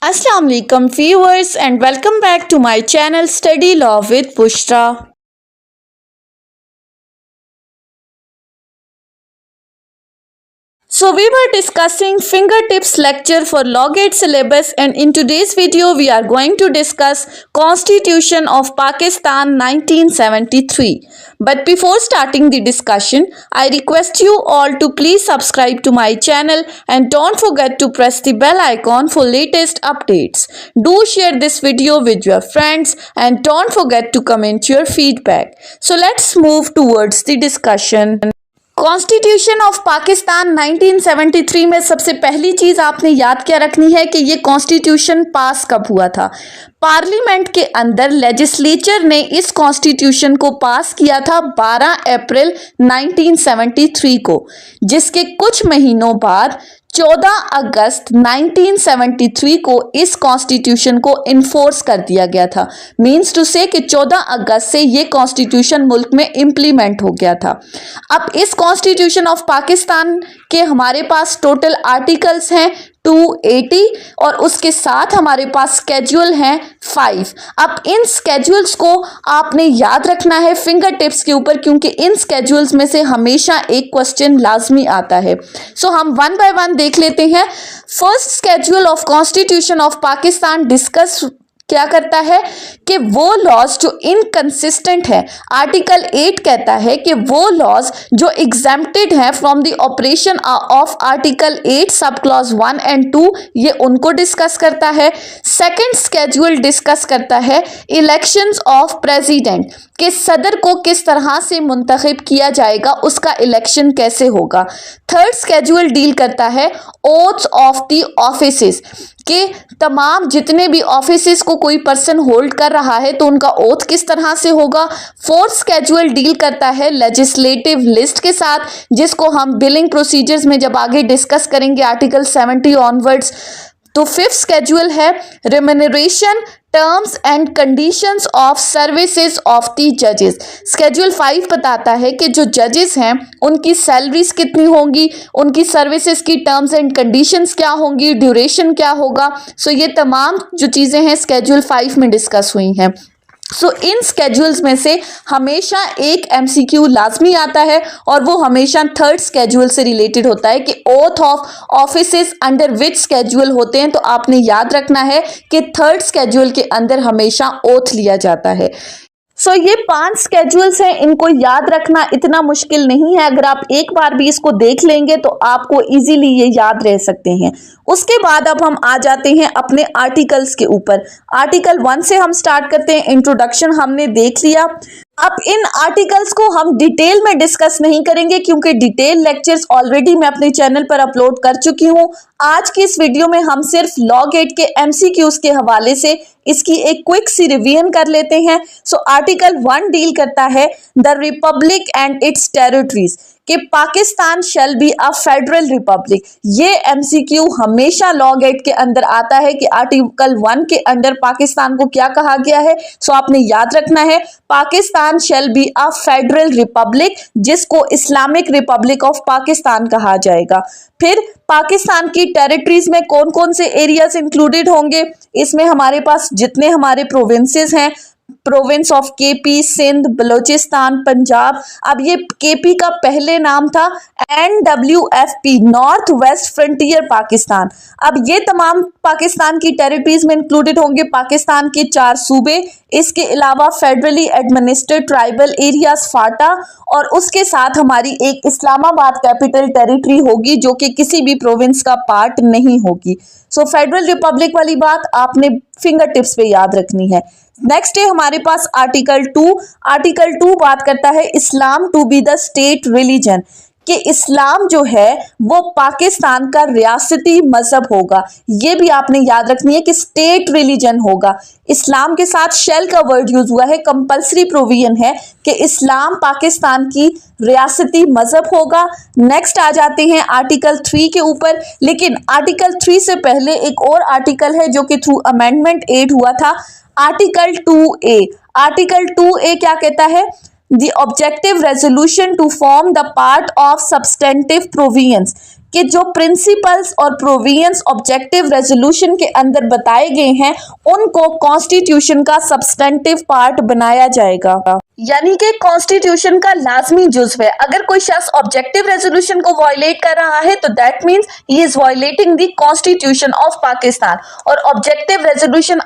Assalamu alaikum viewers and welcome back to my channel Study Law with Bushra. So we were discussing fingertips lecture for Law Gate syllabus, and in today's video we are going to discuss Constitution of Pakistan 1973. But before starting the discussion, I request you all to please subscribe to my channel and don't forget to press the bell icon for latest updates. Do share this video with your friends and don't forget to comment your feedback. So let's move towards the discussion. Constitution of Pakistan 1973 में सबसे पहली चीज आपने याद क्या रखनी है कि ये कॉन्स्टिट्यूशन पास कब हुआ था। पार्लियामेंट के अंदर लेजिस्लेचर ने इस कॉन्स्टिट्यूशन को पास किया था 12 अप्रैल 1973 को, जिसके कुछ महीनों बाद 14 अगस्त 1973 को इस कॉन्स्टिट्यूशन को इन्फोर्स कर दिया गया था। मीन्स टू से कि 14 अगस्त से ये कॉन्स्टिट्यूशन मुल्क में इम्प्लीमेंट हो गया था। अब इस कॉन्स्टिट्यूशन ऑफ पाकिस्तान के हमारे पास टोटल आर्टिकल्स हैं 280 और उसके साथ हमारे पास स्केड्यूल हैं 5। अब इन स्केड्यूल्स को आपने याद रखना है फिंगर टिप्स के ऊपर, क्योंकि इन स्केड्यूल्स में से हमेशा एक क्वेश्चन लाजमी आता है। सो हम वन बाय वन देख लेते हैं। First schedule of constitution of Pakistan discuss क्या करता है कि वो लॉज जो इनकंसिस्टेंट है, आर्टिकल 8 कहता है कि वो लॉज जो एग्जेम्प्टेड हैं from the operation of article 8 sub clause 1 and 2, ये उनको डिस्कस करता है। सेकंड स्केड्यूल डिस्कस करता है इलेक्शंस ऑफ प्रेसिडेंट, कि सदर को किस तरह से मुंतखब किया जाएगा, उसका इलेक्शन कैसे होगा। थर्ड स्केड्यूल डील करता है ओथ्स ऑफ द ऑफिसेस, कि तमाम जितने भी ऑफिसेस को कोई पर्सन होल्ड कर रहा है तो उनका ओथ किस तरह से होगा। फोर्थ स्केड्यूल डील करता है लेजिस्लेटिव लिस्ट के साथ, जिसको हम बिलिंग प्रोसीजर्स में जब आगे डिस्कस करेंगे आर्टिकल 70 ऑनवर्ड्स। तो फिफ्थ स्केड्यूल है remuneration terms and conditions of services of the जजेस। स्केड्यूल 5 बताता है कि जो जजेस हैं उनकी सैलरीज कितनी होंगी, उनकी सर्विसेज की टर्म्स एंड कंडीशंस क्या होंगी, ड्यूरेशन क्या होगा। सो ये तमाम जो चीज़ें हैं स्केड्यूल 5 में डिस्कस हुई हैं। सो इन स्केड्यूल्स में से हमेशा एक एमसीक्यू लाजमी आता है और वो हमेशा थर्ड स्केड्यूल से रिलेटेड होता है कि oath of offices under which schedule होते हैं। तो आपने याद रखना है कि थर्ड स्केड्यूल के अंदर हमेशा ओथ लिया जाता है। सो ये 5 स्केड्यूल्स हैं, इनको याद रखना इतना मुश्किल नहीं है। अगर आप एक बार भी इसको देख लेंगे तो आपको इजीली ये याद रह सकते हैं। उसके बाद अब हम आ जाते हैं अपने आर्टिकल्स के ऊपर। आर्टिकल 1 से हम स्टार्ट करते हैं। इंट्रोडक्शन हमने देख लिया। अब इन आर्टिकल्स को हम डिटेल में डिस्कस नहीं करेंगे क्योंकि डिटेल लेक्चर्स ऑलरेडी मैं अपने चैनल पर अपलोड कर चुकी हूं। आज की इस वीडियो में हम सिर्फ लॉ गेट के एमसीक्यूज के हवाले से इसकी एक क्विक सी रिवीजन कर लेते हैं। सो आर्टिकल 1 डील करता है the republic and its territories, कि Pakistan shall be a federal republic. ये एमसीक्यू हमेशा लॉ गेट के अंदर आता है कि आर्टिकल 1 के अंदर पाकिस्तान को क्या कहा गया है। सो आपने याद रखना है Pakistan shall be a federal Republic, जिसको इस्लामिक रिपब्लिक ऑफ पाकिस्तान कहा जाएगा। फिर पाकिस्तान की टेरिटरीज में कौन कौन से एरियाज इंक्लूडेड होंगे, इसमें हमारे पास जितने हमारे प्रोविंसेस हैं, province of KP, Sindh, Balochistan, Punjab. अब ये केपी का पहले नाम था NWFP, north west frontier Pakistan. अब ये तमाम पाकिस्तान की टेरिटरीज में इंक्लूडेड होंगे। पाकिस्तान के 4 सूबे, इसके अलावा फेडरली एडमिनिस्ट्रेड ट्राइबल एरियाज फाटा, और उसके साथ हमारी एक इस्लामाबाद कैपिटल टेरिटरी होगी जो कि किसी भी प्रोविंस का पार्ट नहीं होगी। सो फेडरल रिपब्लिक वाली बात आपने फिंगर टिप्स पे याद रखनी है। नेक्स्ट है हमारे पास आर्टिकल 2। आर्टिकल 2 बात करता है Islam to be the state religion, कि इस्लाम जो है वो पाकिस्तान का रियासती मजहब होगा। ये भी आपने याद रखनी है कि स्टेट रिलीजन होगा। इस्लाम के साथ शेल का वर्ड यूज हुआ है, कंपल्सरी प्रोविजन है कि इस्लाम पाकिस्तान की रियासती मजहब होगा। नेक्स्ट आ जाते हैं आर्टिकल 3 के ऊपर, लेकिन आर्टिकल 3 से पहले एक और आर्टिकल है जो कि थ्रू अमेंडमेंट 8 हुआ था, आर्टिकल 2A। आर्टिकल 2A क्या कहता है, the objective resolution to form the part of substantive provisions, कि जो प्रिंसिपल्स और प्रोविजंस ऑब्जेक्टिव रेजोल्यूशन के अंदर बताए गए हैं उनको कॉन्स्टिट्यूशन का सब्सटेंटिव पार्ट बनाया जाएगा, यानी कि कॉन्स्टिट्यूशन का लाजमी जुज़्व है। अगर कोई शख्स ऑब्जेक्टिव रेजोल्यूशन को वायलेट कर रहा है तो that means he is violating the constitution of Pakistan. और ऑब्जेक्टिव रेजोल्यूशन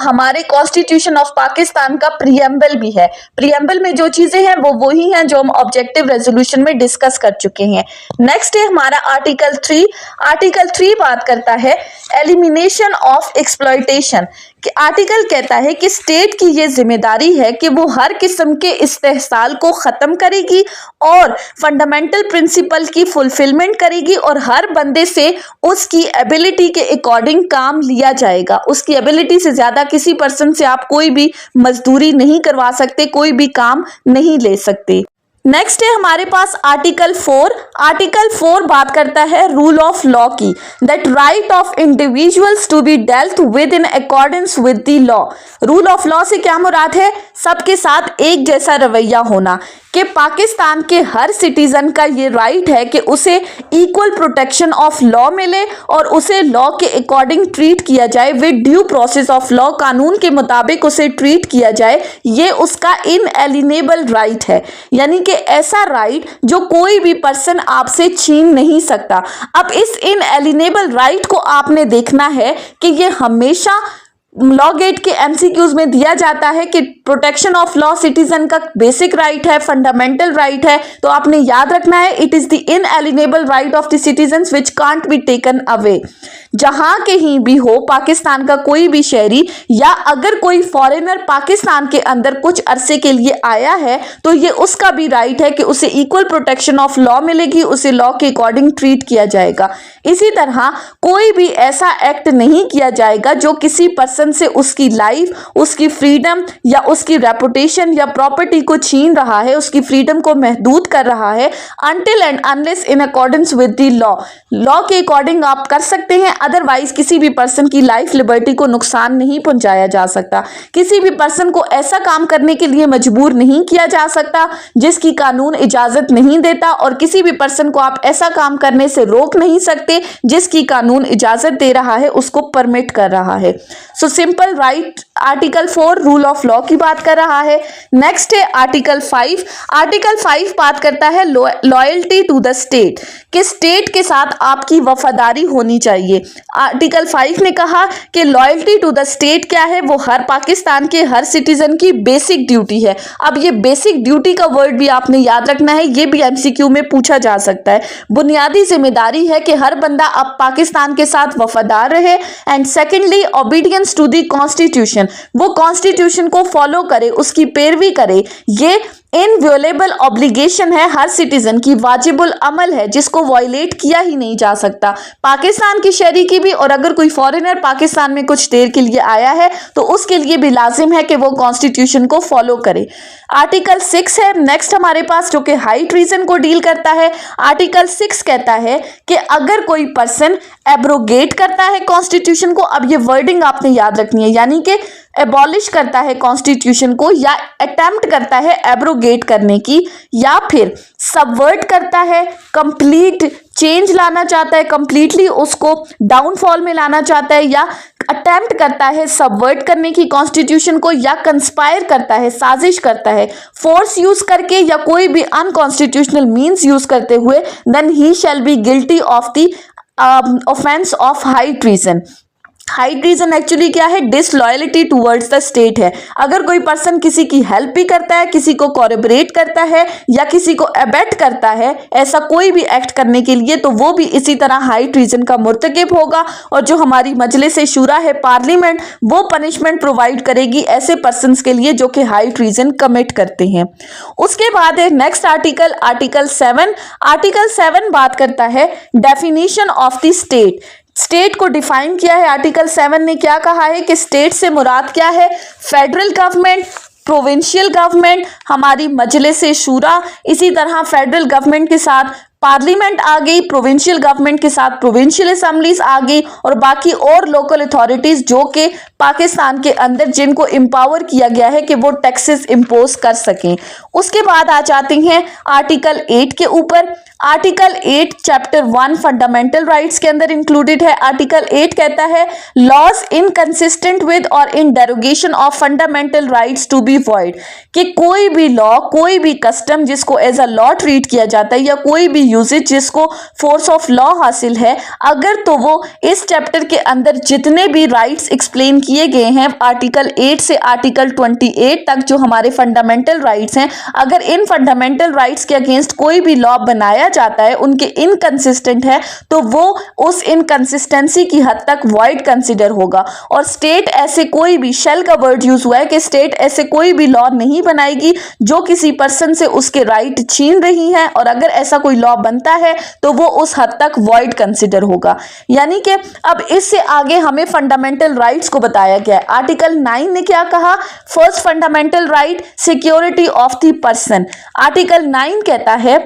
हमारे कॉन्स्टिट्यूशन ऑफ पाकिस्तान का प्रीएम्बल भी है। प्रीएम्बल में जो चीजें हैं वो वही हैं जो हम ऑब्जेक्टिव रेजोल्यूशन में डिस्कस कर चुके हैं। नेक्स्ट है हमारा आर्टिकल 3। आर्टिकल 3 बात करता है एलिमिनेशन ऑफ एक्सप्लॉयटेशन। कि आर्टिकल कहता है कि स्टेट की ये जिम्मेदारी है कि वो हर किस्म के इस्तेहसाल को ख़त्म करेगी और फंडामेंटल प्रिंसिपल की फुलफिलमेंट करेगी और हर बंदे से उसकी एबिलिटी के अकॉर्डिंग काम लिया जाएगा। उसकी एबिलिटी से ज़्यादा किसी पर्सन से आप कोई भी मजदूरी नहीं करवा सकते, कोई भी काम नहीं ले सकते। नेक्स्ट है हमारे पास आर्टिकल 4। आर्टिकल 4 बात करता है रूल ऑफ लॉ की, that right of individuals to be dealt with in accordance with the law. Rule of law से क्या मुराद है? सबके साथ एक जैसा रवैया होना, कि पाकिस्तान के हर सिटीजन का ये राइट है कि उसे इक्वल प्रोटेक्शन ऑफ लॉ मिले और उसे लॉ के अकॉर्डिंग ट्रीट किया जाए, with due process of law, कानून के मुताबिक उसे ट्रीट किया जाए। ये उसका इनएलिनेबल राइट है, यानी कि ऐसा राइट जो कोई भी पर्सन आपसे छीन नहीं सकता। अब इस इनएलिनेबल राइट को आपने देखना है कि ये हमेशा लॉ गेट के एमसीक्यूज में दिया जाता है कि प्रोटेक्शन ऑफ लॉ सिटीजन का बेसिक राइट है, फंडामेंटल राइट है। तो आपने याद रखना है it is the inalienable right of the citizens which can't be taken away. जहां कहीं भी हो पाकिस्तान का कोई भी शहरी या अगर कोई फॉरेनर पाकिस्तान के अंदर कुछ अरसे के लिए आया है तो ये उसका भी राइट है कि उसे इक्वल प्रोटेक्शन ऑफ लॉ मिलेगी, उसे लॉ के अकॉर्डिंग ट्रीट किया जाएगा। इसी तरह कोई भी ऐसा एक्ट नहीं किया जाएगा जो किसी पर्सन से उसकी लाइफ, उसकी फ्रीडम या उसकी रेपुटेशन या प्रॉपर्टी को छीन रहा है, उसकी फ्रीडम को महदूद कर रहा है, until and unless in accordance with the law. Law के अकॉर्डिंग आप कर सकते हैं, अदरवाइज किसी भी पर्सन की लाइफ लिबर्टी को नुकसान नहीं पहुंचाया जा सकता। किसी भी पर्सन को ऐसा काम करने के लिए मजबूर नहीं किया जा सकता जिसकी कानून इजाजत नहीं देता, और किसी भी पर्सन को आप ऐसा काम करने से रोक नहीं सकते जिसकी कानून इजाजत दे रहा है, उसको परमिट कर रहा है। So simple right article 4 rule of law की बात कर रहा है। नेक्स्ट है आर्टिकल 5। आर्टिकल 5 बात करता है लॉयल्टी टू द स्टेट, कि स्टेट के साथ आपकी वफादारी होनी चाहिए। आर्टिकल 5 ने कहा कि लॉयल्टी टू द स्टेट क्या है, वो हर पाकिस्तान के हर सिटीजन की बेसिक ड्यूटी है। अब ये बेसिक ड्यूटी का वर्ड भी आपने याद रखना है, ये भी एमसीक्यू में पूछा जा सकता है। बुनियादी जिम्मेदारी है कि हर बंदा अब पाकिस्तान के साथ वफादार रहे। And secondly obedience to the constitution, वो कॉन्स्टिट्यूशन को फॉलो करे, उसकी पैरवी करे। ये इनवियोलेबल ऑब्लिगेशन है, हर सिटीजन की वाजिबुल अमल है जिसको वायलेट किया ही नहीं जा सकता, पाकिस्तान की शहरी की भी, और अगर कोई फॉरेनर पाकिस्तान में कुछ देर के लिए आया है तो उसके लिए भी लाजिम है कि वो कॉन्स्टिट्यूशन को फॉलो करे। आर्टिकल 6 है नेक्स्ट हमारे पास, जो कि हाई ट्रीजन को डील करता है। आर्टिकल 6 कहता है कि अगर कोई पर्सन एब्रोगेट करता है कॉन्स्टिट्यूशन को, अब ये वर्डिंग आपने याद रखनी है, यानी कि एबॉलिश करता है कॉन्स्टिट्यूशन को, या अटेम्प्ट करता है एब्रोगेट करने की, या फिर सबवर्ट करता है, कंप्लीट चेंज लाना चाहता है, कंप्लीटली उसको डाउनफॉल में लाना चाहता है, या अटेम्प्ट करता है सबवर्ट करने की कॉन्स्टिट्यूशन को, या कंस्पायर करता है, साजिश करता है फोर्स यूज करके या कोई भी अनकॉन्स्टिट्यूशनल मीन्स यूज करते हुए, then he shall be guilty of the offence of high treason. High treason actually क्या है? डिसलॉयलिटी टूवर्ड्स द स्टेट है। अगर कोई पर्सन किसी की हेल्प भी करता है, किसी को कोऑपरेट करता है या किसी को अबेट करता है ऐसा कोई भी एक्ट करने के लिए, तो वो भी इसी तरह हाई ट्रीजन का मुर्तकिब होगा। और जो हमारी मजलिस शूरा है, पार्लियामेंट, वो पनिशमेंट प्रोवाइड करेगी ऐसे पर्सन्स के लिए जो कि हाई ट्रीजन कमिट करते हैं। उसके बाद है नेक्स्ट आर्टिकल, आर्टिकल 7। आर्टिकल 7 बात करता है definition of the state. State को डिफाइन किया है। आर्टिकल 7 ने क्या कहा है कि स्टेट से मुराद क्या है? फेडरल गवर्नमेंट, प्रोविंशियल गवर्नमेंट, हमारी मजलिस शूरा, इसी तरह फेडरल गवर्नमेंट के साथ पार्लियामेंट आ गई, प्रोविंशियल गवर्नमेंट के साथ प्रोविंशियल असेंबलीज आ गई और बाकी और लोकल अथॉरिटीज जो कि पाकिस्तान के अंदर जिनको एम्पावर किया गया है कि वो टैक्सेस इंपोज कर सकें। उसके बाद आ जाते हैं आर्टिकल 8 के ऊपर। आर्टिकल 8 चैप्टर 1 फंडामेंटल राइट्स के अंदर इंक्लूडेड है। आर्टिकल 8 कहता है लॉज इनकंसिस्टेंट विद और in derogation of fundamental rights to be void, कि कोई भी लॉ, कोई भी कस्टम जिसको एज अ लॉ ट्रीट किया जाता है या कोई भी यूजेज जिसको फोर्स ऑफ लॉ हासिल है, अगर तो वो इस चैप्टर के अंदर जितने भी राइट्स एक्सप्लेन किए गए हैं आर्टिकल 8 से आर्टिकल 28 तक जो हमारे फंडामेंटल राइट्स हैं, अगर इन फंडामेंटल राइट्स के अगेंस्ट कोई भी लॉ बनाया जाता है, उनके इनकंसिस्टेंट है, तो वो उस इनकंसिस्टेंसी की हद तक वॉइड कंसिडर होगा। और स्टेट ऐसे कोई भी, शेल का वर्ड यूज हुआ है कि स्टेट ऐसे कोई भी लॉ नहीं बनाएगी जो किसी पर्सन से उसके राइट छीन रही है, और अगर ऐसा कोई लॉ बनता है तो वो उस हद तक वॉइड कंसिडर होगा। यानी कि अब इससे आगे हमें फंडामेंटल राइट्स को बताया गया है। आर्टिकल 9 ने क्या कहा? First fundamental right security of the person. Article 9 कहता है,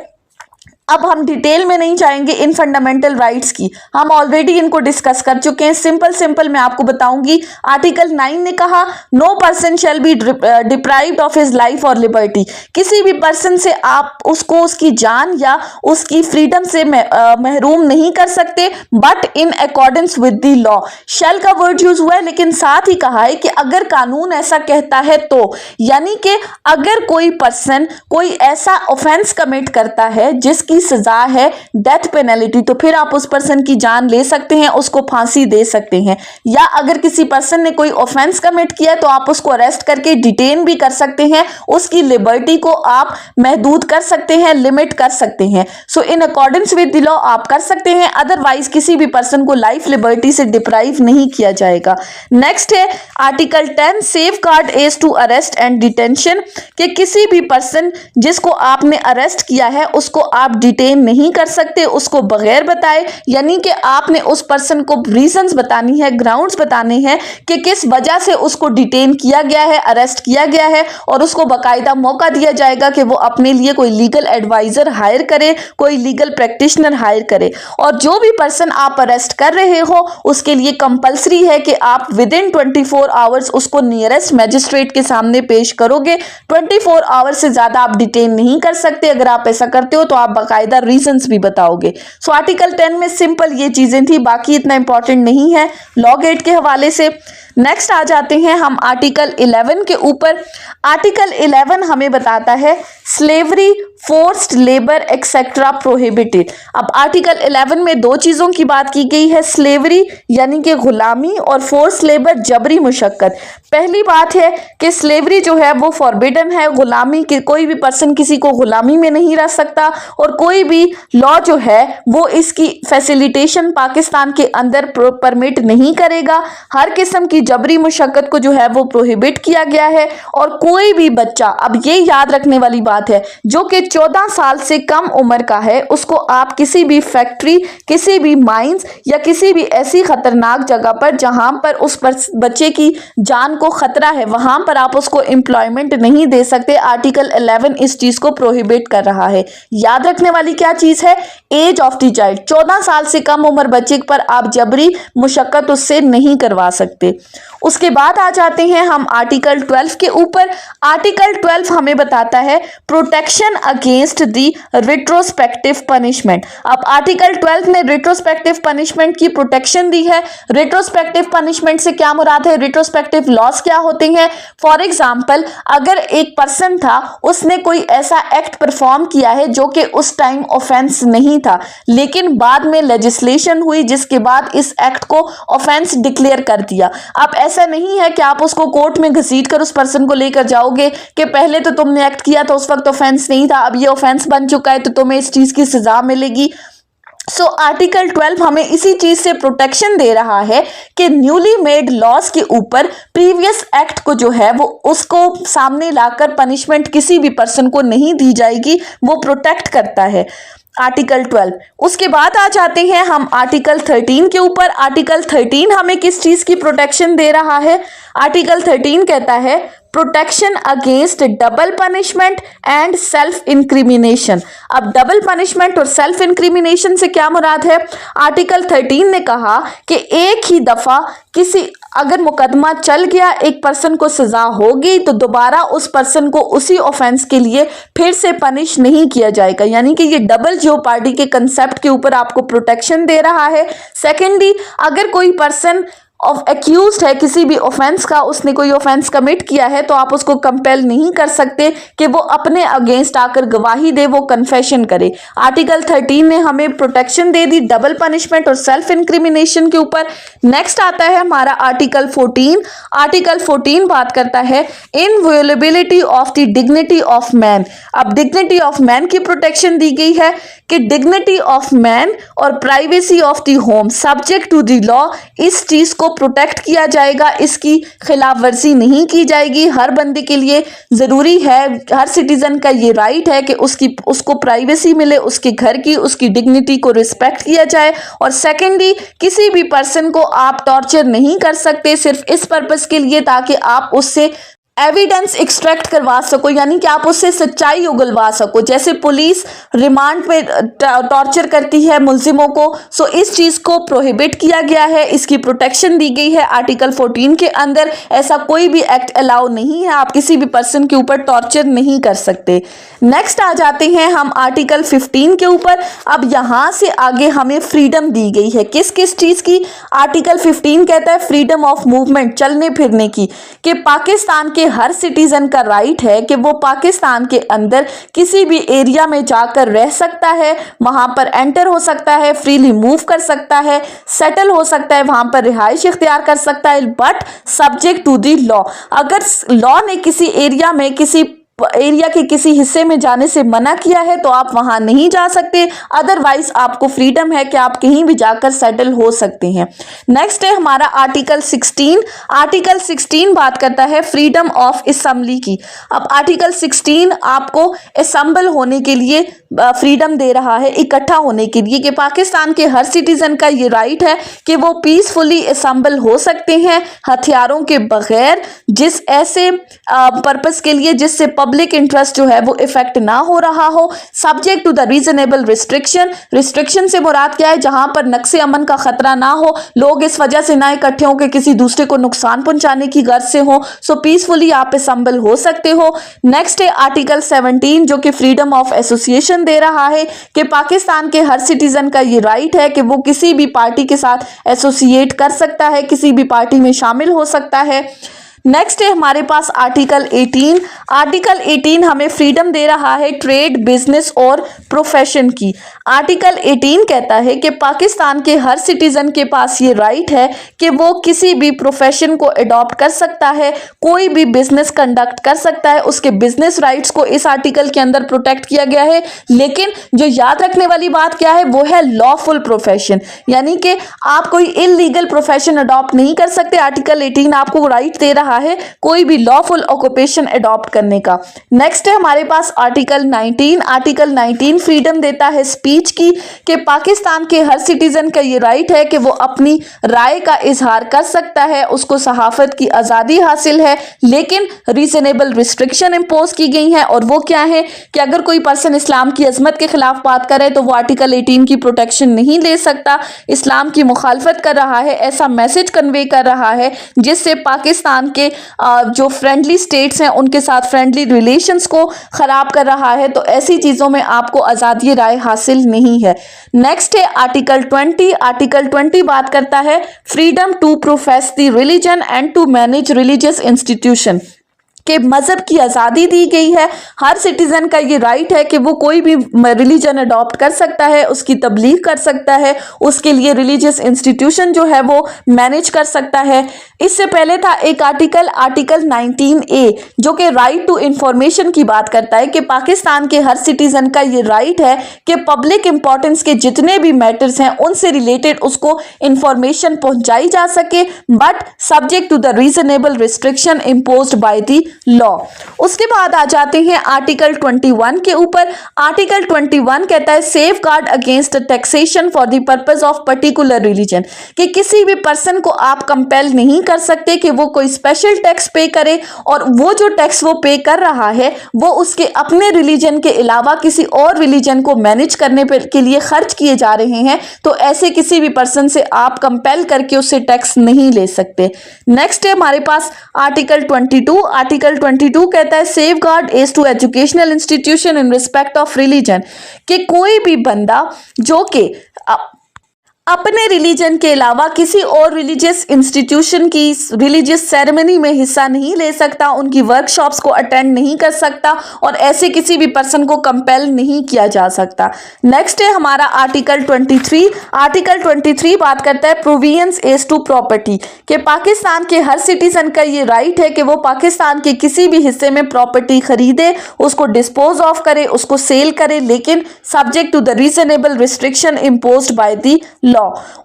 अब हम डिटेल में नहीं जाएंगे इन फंडामेंटल राइट्स की, हम ऑलरेडी इनको डिस्कस कर चुके हैं। सिंपल मैं आपको बताऊंगी। आर्टिकल 9 ने कहा no person shall be deprived of his life और लिबर्टी, किसी भी पर्सन से आप उसको उसकी जान या उसकी फ्रीडम से महरूम नहीं कर सकते, but in accordance with the law. Shall का वर्ड यूज हुआ है, लेकिन साथ ही कहा है कि अगर कानून ऐसा कहता है तो, यानी कि अगर कोई पर्सन कोई ऐसा ऑफेंस कमिट करता है जिसकी सजा है डेथ पेनल्टी, तो फिर आप उस पर्सन की जान ले सकते हैं, उसको फांसी दे सकते हैं। या अगर किसी पर्सन ने कोई ऑफेंस कमिट किया तो आप उसको अरेस्ट करके डिटेन भी कर सकते हैं, उसकी लिबर्टी को आप महदूद कर सकते हैं, लिमिट कर सकते हैं। So in accordance with the law आप कर सकते हैं, अदरवाइज किसी भी पर्सन को लाइफ लिबर्टी से डिप्राइव नहीं किया जाएगा। नेक्स्ट है article 10 safeguard as to arrest and detention, कि किसी भी पर्सन जिसको आपने अरेस्ट किया है उसको आप डिटेन नहीं कर सकते उसको बगैर बताए, यानी कि आपने उस पर्सन को रीजंस बतानी है, ग्राउंड्स बताने हैं कि किस वजह से उसको डिटेन किया गया है, अरेस्ट किया गया है, और उसको बाकायदा मौका दिया जाएगा कि वो अपने लिए कोई लीगल एडवाइजर हायर करे, कोई लीगल प्रैक्टिशनर हायर करे। और जो भी पर्सन आप अरेस्ट कर रहे हो उसके लिए कंपलसरी है कि आप विद इन 24 आवर्स उसको नियरेस्ट मैजिस्ट्रेट के सामने पेश करोगे। 24 आवर्स से ज्यादा आप डिटेन नहीं कर सकते। अगर आप ऐसा करते हो तो आप बाकायदा रीजंस भी बताओगे। सो आर्टिकल 10 में सिंपल ये चीजें थी, बाकी इतना इंपॉर्टेंट नहीं है लॉ गेट के हवाले से। नेक्स्ट आ जाते हैं हम आर्टिकल 11 के ऊपर। आर्टिकल 11 हमें बताता है slavery, forced labour etcetera prohibited. अब आर्टिकल 11 में दो चीजों की बात की गई है, स्लेवरी यानी कि गुलामी और फोर्स लेबर जबरी मुशक्कत। पहली बात है कि स्लेवरी जो है वो फॉरबिडन है, गुलामी के कोई भी पर्सन किसी को गुलामी में नहीं रख सकता, और कोई भी लॉ जो है वो इसकी फैसिलिटेशन पाकिस्तान के अंदर परमिट नहीं करेगा। हर किस्म की जबरी मुशक्कत को जो है वो प्रोहिबिट किया गया है। और कोई भी बच्चा, अब ये याद रखने वाली बात है, जो कि 14 साल से कम उम्र का है उसको आप किसी भी फैक्ट्री, किसी भी माइंस या किसी भी ऐसी खतरनाक जगह पर जहां पर उस बच्चे की जान को खतरा है वहां पर आप उसको एम्प्लॉयमेंट नहीं दे सकते। आर्टिकल 11 इस चीज को प्रोहिबिट कर रहा है। याद रखने वाली क्या चीज है? As of the child. 14 साल से कम उम्र बच्चे पर आप जबरी मुशक्कत उससे नहीं करवा सकते। उसके बाद आ जाते हैं हम आर्टिकल 12 के ऊपर। आर्टिकल 12 हमें बताता है protection against the retrospective punishment. अब आर्टिकल 12 ने रिट्रोस्पेक्टिव पनिशमेंट की प्रोटेक्शन दी है। रिट्रोस्पेक्टिव पनिशमेंट से क्या मुराद है? रिट्रोस्पेक्टिव लॉस क्या होते हैं? फॉर एग्जाम्पल, अगर एक पर्सन था, उसने कोई ऐसा एक्ट परफॉर्म किया है जो कि उस टाइम ऑफेंस नहीं था, लेकिन बाद में लेजिस्लेशन हुई जिसके बाद इस एक्ट को ऑफेंस डिक्लेयर कर दिया। अब ऐसा नहीं है कि आप उसको कोर्ट में घसीट कर उस पर्सन को लेकर जाओगे कि पहले तो तुमने एक्ट किया था उस वक्त ऑफेंस नहीं था, अब ये ऑफेंस बन चुका है तो तुम्हें इस चीज की सजा मिलेगी। सो आर्टिकल 12 हमें इसी चीज से प्रोटेक्शन दे रहा है कि न्यूली मेड लॉस के ऊपर प्रीवियस एक्ट को जो है वो उसको सामने लाकर पनिशमेंट किसी भी पर्सन को नहीं दी जाएगी, वो प्रोटेक्ट करता है आर्टिकल 12। उसके बाद आ जाते हैं हम आर्टिकल 13 के ऊपर। आर्टिकल 13 हमें किस चीज की प्रोटेक्शन दे रहा है? आर्टिकल 13 कहता है protection against double punishment and self incrimination. अब डबल पनिशमेंट और सेल्फ इंक्रिमिनेशन से क्या मुराद है? आर्टिकल 13 ने कहा कि एक ही दफा किसी अगर मुकदमा चल गया, एक पर्सन को सजा हो गई, तो दोबारा उस पर्सन को उसी ऑफेंस के लिए फिर से पनिश नहीं किया जाएगा। यानी कि ये डबल जेओपार्डी के कंसेप्ट के ऊपर आपको प्रोटेक्शन दे रहा है। सेकेंडली, अगर कोई पर्सन एक्यूज्ड है किसी भी ऑफेंस का, उसने कोई ऑफेंस कमिट किया है, तो आप उसको कंपेल नहीं कर सकते कि वो अपने अगेंस्ट आकर गवाही दे, वो कन्फेशन करे। आर्टिकल 13 ने हमें प्रोटेक्शन दे दी डबल पनिशमेंट और सेल्फ इंक्रिमिनेशन के ऊपर। नेक्स्ट आता है हमारा आर्टिकल 14। आर्टिकल 14 बात करता है inviolability of the dignity of man. अब डिग्निटी ऑफ मैन की प्रोटेक्शन दी गई है कि डिग्निटी ऑफ मैन और privacy of the home subject to the law, इस चीज को प्रोटेक्ट किया जाएगा, इसकी खिलाफ वर्जी नहीं की जाएगी। हर बंदे के लिए जरूरी है, हर सिटीजन का ये राइट है कि उसको प्राइवेसी मिले, उसके घर की, उसकी डिग्निटी को रिस्पेक्ट किया जाए। और सेकेंडली, किसी भी पर्सन को आप टॉर्चर नहीं कर सकते सिर्फ इस पर्पस के लिए ताकि आप उससे एविडेंस एक्सट्रैक्ट करवा सको, यानी कि आप उससे सच्चाई उगलवा सको। जैसे पुलिस रिमांड पे टॉर्चर करती है मुल्जिमों को, सो इस चीज को प्रोहिबिट किया गया है, इसकी प्रोटेक्शन दी गई है आर्टिकल 14 के अंदर। ऐसा कोई भी एक्ट अलाउ नहीं है, आप किसी भी पर्सन के ऊपर टॉर्चर नहीं कर सकते। नेक्स्ट आ जाते हैं हम आर्टिकल 15 के ऊपर। अब यहां से आगे हमें फ्रीडम दी गई है, किस किस चीज की? आर्टिकल 15 कहता है फ्रीडम ऑफ मूवमेंट, चलने फिरने की, कि पाकिस्तान के हर सिटीजन का राइट है कि वो पाकिस्तान के अंदर किसी भी एरिया में जाकर रह सकता है, वहां पर एंटर हो सकता है, फ्रीली मूव कर सकता है, सेटल हो सकता है, वहां पर रिहाइश इख्तियार कर सकता है, but subject to the law. अगर लॉ ने किसी एरिया में के किसी हिस्से में जाने से मना किया है तो आप वहां नहीं जा सकते, अदरवाइज आपको फ्रीडम है कि आप कहीं भी जाकर सेटल हो सकते हैं। नेक्स्ट है हमारा आर्टिकल 16। आर्टिकल 16 बात करता है फ्रीडम ऑफ असेंबली की। अब आर्टिकल 16 आपको असेंबल होने के लिए फ्रीडम दे रहा है, इकट्ठा होने के लिए, कि पाकिस्तान के हर सिटीजन का ये राइट है कि वो पीसफुली असेंबल हो सकते हैं हथियारों के बगैर, जिस ऐसे पर्पस के लिए जिससे पब्लिक इंटरेस्ट जो है वो इफेक्ट ना हो रहा हो, subject to the reasonable restriction. Restriction से मुराद क्या है? जहां पर नक्शे अमन का खतरा ना हो, लोग इस वजह से ना इकट्ठे हो कि किसी दूसरे को नुकसान पहुंचाने की गर्ज से हो, सो पीसफुली आप असेंबल हो सकते हो। नेक्स्ट है आर्टिकल 17 जो कि फ्रीडम ऑफ एसोसिएशन दे रहा है कि पाकिस्तान के हर सिटीजन का ये राइट है कि वो किसी भी पार्टी के साथ एसोसिएट कर सकता है, किसी भी पार्टी में शामिल हो सकता है। नेक्स्ट है हमारे पास आर्टिकल 18। आर्टिकल 18 हमें फ्रीडम दे रहा है ट्रेड, बिजनेस और प्रोफेशन की। आर्टिकल 18 कहता है कि पाकिस्तान के हर सिटीजन के पास ये राइट है कि वो किसी भी प्रोफेशन को अडॉप्ट कर सकता है, कोई भी बिजनेस कंडक्ट कर सकता है, उसके बिजनेस राइट्स को इस आर्टिकल के अंदर प्रोटेक्ट किया गया है। लेकिन जो याद रखने वाली बात क्या है, वो है लॉफुल प्रोफेशन, यानी कि आप कोई इलीगल प्रोफेशन अडॉप्ट नहीं कर सकते। आर्टिकल 18 आपको राइट दे रहा है कोई भी लॉफुल ऑक्यूपेशन अडॉप्ट करने का। नेक्स्ट है हमारे पास आर्टिकल 19। आर्टिकल 19 फ्रीडम देता है स्पीच की, कि पाकिस्तान के हर सिटीजन का ये राइट है कि वो अपनी राय का इजहार कर सकता है, उसको सहाफत की आज़ादी हासिल है, लेकिन रीजनेबल रिस्ट्रिक्शन इम्पोज की गई है। और वो क्या है कि अगर कोई पर्सन इस्लाम की अजमत के खिलाफ बात करे तो वो आर्टिकल 18 की प्रोटेक्शन नहीं ले सकता, इस्लाम की मुखालफत कर रहा है, ऐसा मैसेज कन्वे कर रहा है जिससे पाकिस्तान के जो फ्रेंडली स्टेट्स हैं उनके साथ फ्रेंडली रिलेशंस को खराब कर रहा है। तो ऐसी चीज़ों में आपको आज़ादी राय हासिल नहीं है। नेक्स्ट है आर्टिकल 20। आर्टिकल 20 बात करता है freedom to profess the religion and to manage religious institution, के मज़हब की आज़ादी दी गई है। हर सिटीज़न का ये राइट है कि वो कोई भी रिलीजन अडॉप्ट कर सकता है, उसकी तबलीग कर सकता है, उसके लिए रिलीजियस इंस्टीट्यूशन जो है वो मैनेज कर सकता है। इससे पहले था एक आर्टिकल 19A जो कि राइट टू इंफॉर्मेशन की बात करता है कि पाकिस्तान के हर सिटीज़न का ये राइट है कि पब्लिक इंपॉर्टेंस के जितने भी मैटर्स हैं उनसे रिलेटेड उसको इंफॉर्मेशन पहुँचाई जा सके, but subject to the reasonable restriction imposed by the law. उसके बाद आ जाते हैं आर्टिकल 21 के ऊपर। आर्टिकल 21 कहता है safe guard against taxation for the purpose of particular religion, कि किसी भी पर्सन को आप कंपेल नहीं कर सकते कि वो कोई स्पेशल टैक्स पे करे, और वो जो टैक्स वो पे कर रहा है वो उसके अपने रिलीजन के अलावा किसी और रिलीजन को मैनेज करने के लिए खर्च किए जा रहे हैं, तो ऐसे किसी भी पर्सन से आप कंपेल करके उससे टैक्स नहीं ले सकते। नेक्स्ट है हमारे पास आर्टिकल 22। आर्टिकल 22 कहता है safeguard as to educational institution in respect of religion, कि कोई भी बंदा जो कि अपने रिलीजन के अलावा किसी और रिलीजियस इंस्टीट्यूशन की रिलीजियस सेरेमनी में हिस्सा नहीं ले सकता, उनकी वर्कशॉप्स को अटेंड नहीं कर सकता, और ऐसे किसी भी पर्सन को कंपेल नहीं किया जा सकता। नेक्स्ट है हमारा आर्टिकल 23। आर्टिकल 23 बात करता है प्रोविजंस एज टू प्रॉपर्टी, कि पाकिस्तान के हर सिटीजन का ये राइट है कि वो पाकिस्तान के किसी भी हिस्से में प्रॉपर्टी खरीदे, उसको डिस्पोज ऑफ करे, उसको सेल करे, लेकिन subject to the reasonable restriction imposed by the law.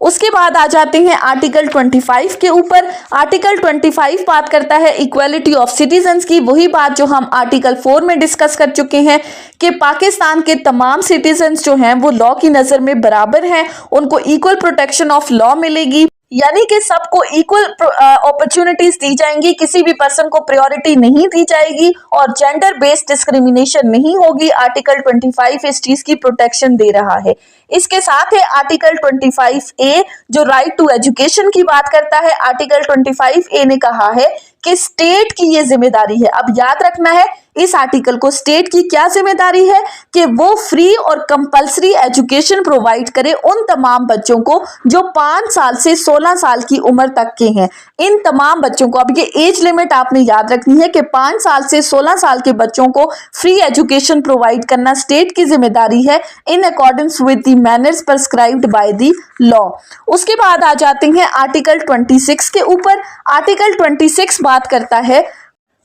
उसके बाद आ जाते हैं आर्टिकल 25 के ऊपर। आर्टिकल 25 बात करता है इक्वालिटी ऑफ सिटीजन्स की, वही बात जो हम आर्टिकल 4 में डिस्कस कर चुके हैं कि पाकिस्तान के तमाम सिटीजन्स जो हैं वो लॉ की नज़र में बराबर हैं, उनको इक्वल प्रोटेक्शन ऑफ लॉ मिलेगी, यानी कि सबको इक्वल अपॉर्चुनिटीज दी जाएंगी, किसी भी पर्सन को प्रायोरिटी नहीं दी जाएगी, और जेंडर बेस्ड डिस्क्रिमिनेशन नहीं होगी। आर्टिकल 25 इस चीज की प्रोटेक्शन दे रहा है। इसके साथ है आर्टिकल 25A जो राइट टू एजुकेशन की बात करता है। आर्टिकल 25A ने कहा है कि स्टेट की ये जिम्मेदारी है, अब याद रखना है इस आर्टिकल को, स्टेट की क्या जिम्मेदारी है कि वो फ्री और कंपलसरी एजुकेशन प्रोवाइड करे उन तमाम बच्चों को जो 5 साल से 16 साल की उम्र तक के हैं। इन तमाम बच्चों को, अब ये एज लिमिट आपने याद रखनी है कि 5 साल से 16 साल के बच्चों को फ्री एजुकेशन प्रोवाइड करना स्टेट की जिम्मेदारी है इन accordance with the manners prescribed bye the law. उसके बाद आ जाते हैं आर्टिकल 26 के ऊपर। आर्टिकल 26 बात करता है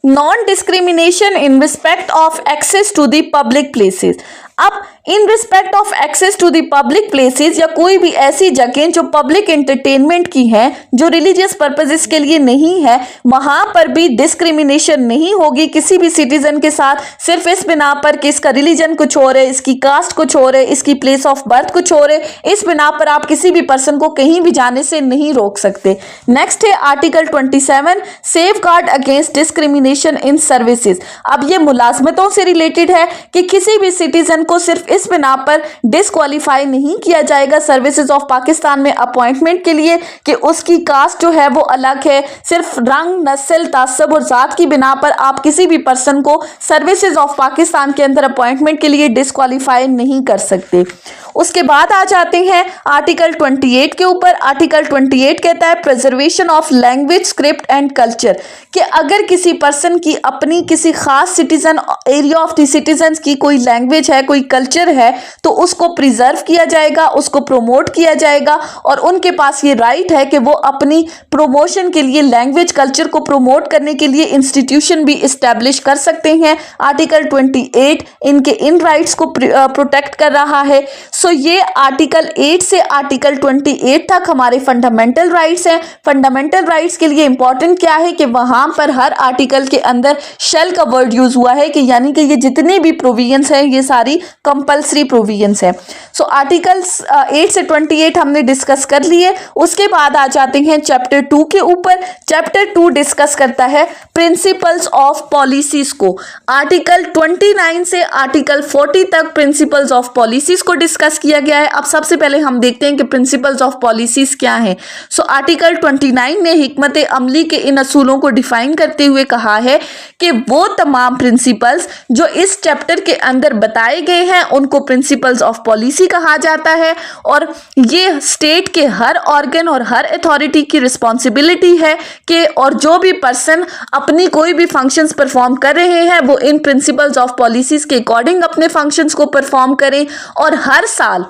non discrimination in respect of access to the public places. अब in respect of access to the public places, या कोई भी ऐसी जगह जो पब्लिक एंटरटेनमेंट की हैं, जो रिलीजियस पर्पसेस के लिए नहीं है, वहां पर भी डिस्क्रिमिनेशन नहीं होगी किसी भी सिटीजन के साथ, सिर्फ इस बिना पर कि इसका रिलीजन कुछ और है, इसकी कास्ट कुछ और है, इसकी प्लेस ऑफ बर्थ कुछ और है, इस बिना पर आप किसी भी पर्सन को कहीं भी जाने से नहीं रोक सकते। नेक्स्ट है article 27 safe guard against discrimination in services. अब ये मुलाजमतों से रिलेटेड है कि किसी भी सिटीजन को सिर्फ इस बिना पर डिस्क्वालीफाई नहीं किया जाएगा सर्विसेज ऑफ पाकिस्तान में अपॉइंटमेंट के लिए कि उसकी कास्ट जो है वो अलग है, सिर्फ रंग, नस्ल, तासब और जात की बिना पर आप किसी भी पर्सन को सर्विसेज ऑफ पाकिस्तान के अंदर अपॉइंटमेंट के लिए डिस्क्वालीफाई नहीं कर सकते। उसके बाद आ जाते हैं आर्टिकल 28 के ऊपर। आर्टिकल 28 कहता है preservation of language, script and culture, कि अगर किसी पर्सन की अपनी किसी खास citizen area of the citizens की कोई लैंग्वेज है, कोई कल्चर है, तो उसको प्रिजर्व किया जाएगा, उसको प्रोमोट किया जाएगा, और उनके पास ये राइट है कि वो अपनी प्रोमोशन के लिए लैंग्वेज कल्चर को प्रोमोट करने के लिए इंस्टीट्यूशन भी इस्टेब्लिश कर सकते हैं। आर्टिकल 28 इनके इन राइट्स को प्रोटेक्ट कर रहा है। सो ये आर्टिकल 8 से आर्टिकल 28 तक हमारे फंडामेंटल राइट्स हैं। फंडामेंटल राइट्स के लिए इंपॉर्टेंट क्या है कि वहां पर हर आर्टिकल के अंदर शेल का वर्ड यूज हुआ है, कि यानी कि ये जितने भी प्रोविजंस हैं ये सारी कंपल्सरी प्रोविजंस है। सो आर्टिकल्स 8 से 28 हमने डिस्कस कर लिए। उसके बाद आ जाते हैं चैप्टर 2 के ऊपर। चैप्टर 2 डिस्कस करता है प्रिंसिपल्स ऑफ पॉलिसीज को। आर्टिकल 29 से आर्टिकल 40 तक प्रिंसिपल्स ऑफ पॉलिसीज को डिस्कस किया गया है। अब सबसे पहले हम देखते हैं कि प्रिंसिपल्स ऑफ पॉलिसीज क्या हैं। सो आर्टिकल 29 ने हिकमत अमली के इन असूलों को डिफाइन करते हुए कहा है कि वो तमाम प्रिंसिपल्स जो इस चैप्टर के अंदर बताए गए हैं उनको प्रिंसिपल्स ऑफ पॉलिसी कहा जाता है, और ये स्टेट के हर ऑर्गन और हर अथॉरिटी की रिस्पॉन्सिबिलिटी है कि और जो भी पर्सन अपनी कोई भी फंक्शंस परफॉर्म कर रहे हैं वो इन प्रिंसिपल्स ऑफ पॉलिसीज के अकॉर्डिंग अपने फंक्शंस को परफॉर्म करें, और हर साल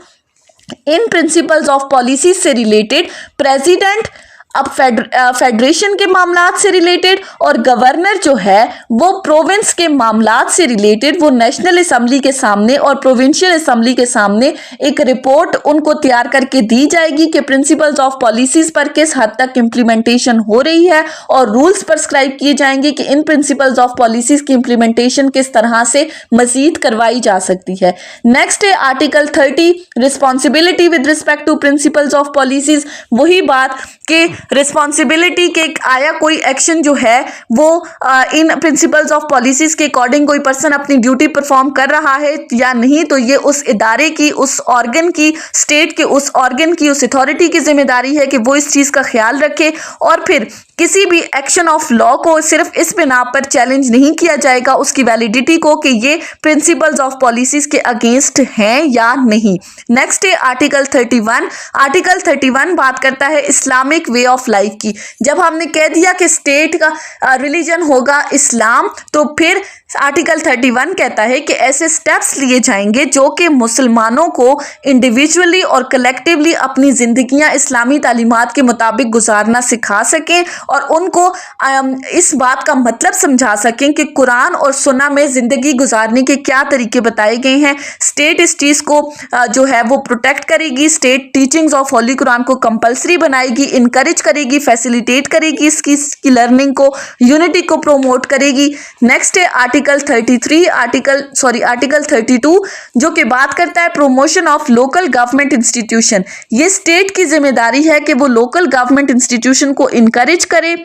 इन प्रिंसिपल्स ऑफ पॉलिसीज से रिलेटेड प्रेसिडेंट अब फेडरेशन के मामलात से रिलेटेड और गवर्नर जो है वो प्रोविंस के मामलात से रिलेटेड वो नेशनल असेंबली के सामने और प्रोविंशियल असेंबली के सामने एक रिपोर्ट उनको तैयार करके दी जाएगी कि प्रिंसिपल्स ऑफ पॉलिसीज पर किस हद तक इम्प्लीमेंटेशन हो रही है और रूल्स प्रिस्क्राइब किए जाएंगे कि इन प्रिंसिपल्स ऑफ पॉलिसीज की इम्प्लीमेंटेशन किस तरह से मजीद करवाई जा सकती है। नेक्स्ट है article 30 responsibility with respect to principles of policies. वही बात कि रिस्पॉन्सिबिलिटी के आया कोई एक्शन जो है वो इन प्रिंसिपल्स ऑफ पॉलिसीज के अकॉर्डिंग कोई पर्सन अपनी ड्यूटी परफॉर्म कर रहा है या नहीं, तो ये उस इदारे की, उस ऑर्गन की, स्टेट के उस ऑर्गन की, उस अथॉरिटी की जिम्मेदारी है कि वो इस चीज़ का ख्याल रखे। और फिर किसी भी एक्शन ऑफ लॉ को सिर्फ इस बिना पर चैलेंज नहीं किया जाएगा उसकी वैलिडिटी को कि ये प्रिंसिपल्स ऑफ पॉलिसीज के अगेंस्ट हैं या नहीं। नेक्स्ट है आर्टिकल 31। आर्टिकल 31 बात करता है इस्लामिक वे ऑफ लाइफ की। जब हमने कह दिया कि स्टेट का रिलीजन होगा इस्लाम, तो फिर आर्टिकल 31 कहता है कि ऐसे स्टेप्स लिए जाएंगे जो कि मुसलमानों को इंडिविजुअली और कलेक्टिवली अपनी जिंदगियां इस्लामी तालीमात के मुताबिक गुजारना सिखा सकें और उनको इस बात का मतलब समझा सकें कि कुरान और सुन्ना में ज़िंदगी गुजारने के क्या तरीके बताए गए हैं। स्टेट इस चीज़ को जो है वो प्रोटेक्ट करेगी। State teachings of Holi Quran को कंपलसरी बनाएगी, इनकरेज करेगी, फैसिलिटेट करेगी इसकी लर्निंग को, यूनिटी को प्रोमोट करेगी। नेक्स्ट है आर्टिकल 32 जो कि बात करता है promotion of local government institution. ये स्टेट की जिम्मेदारी है कि वो लोकल गवर्नमेंट इंस्टीट्यूशन को इनकरेज करे,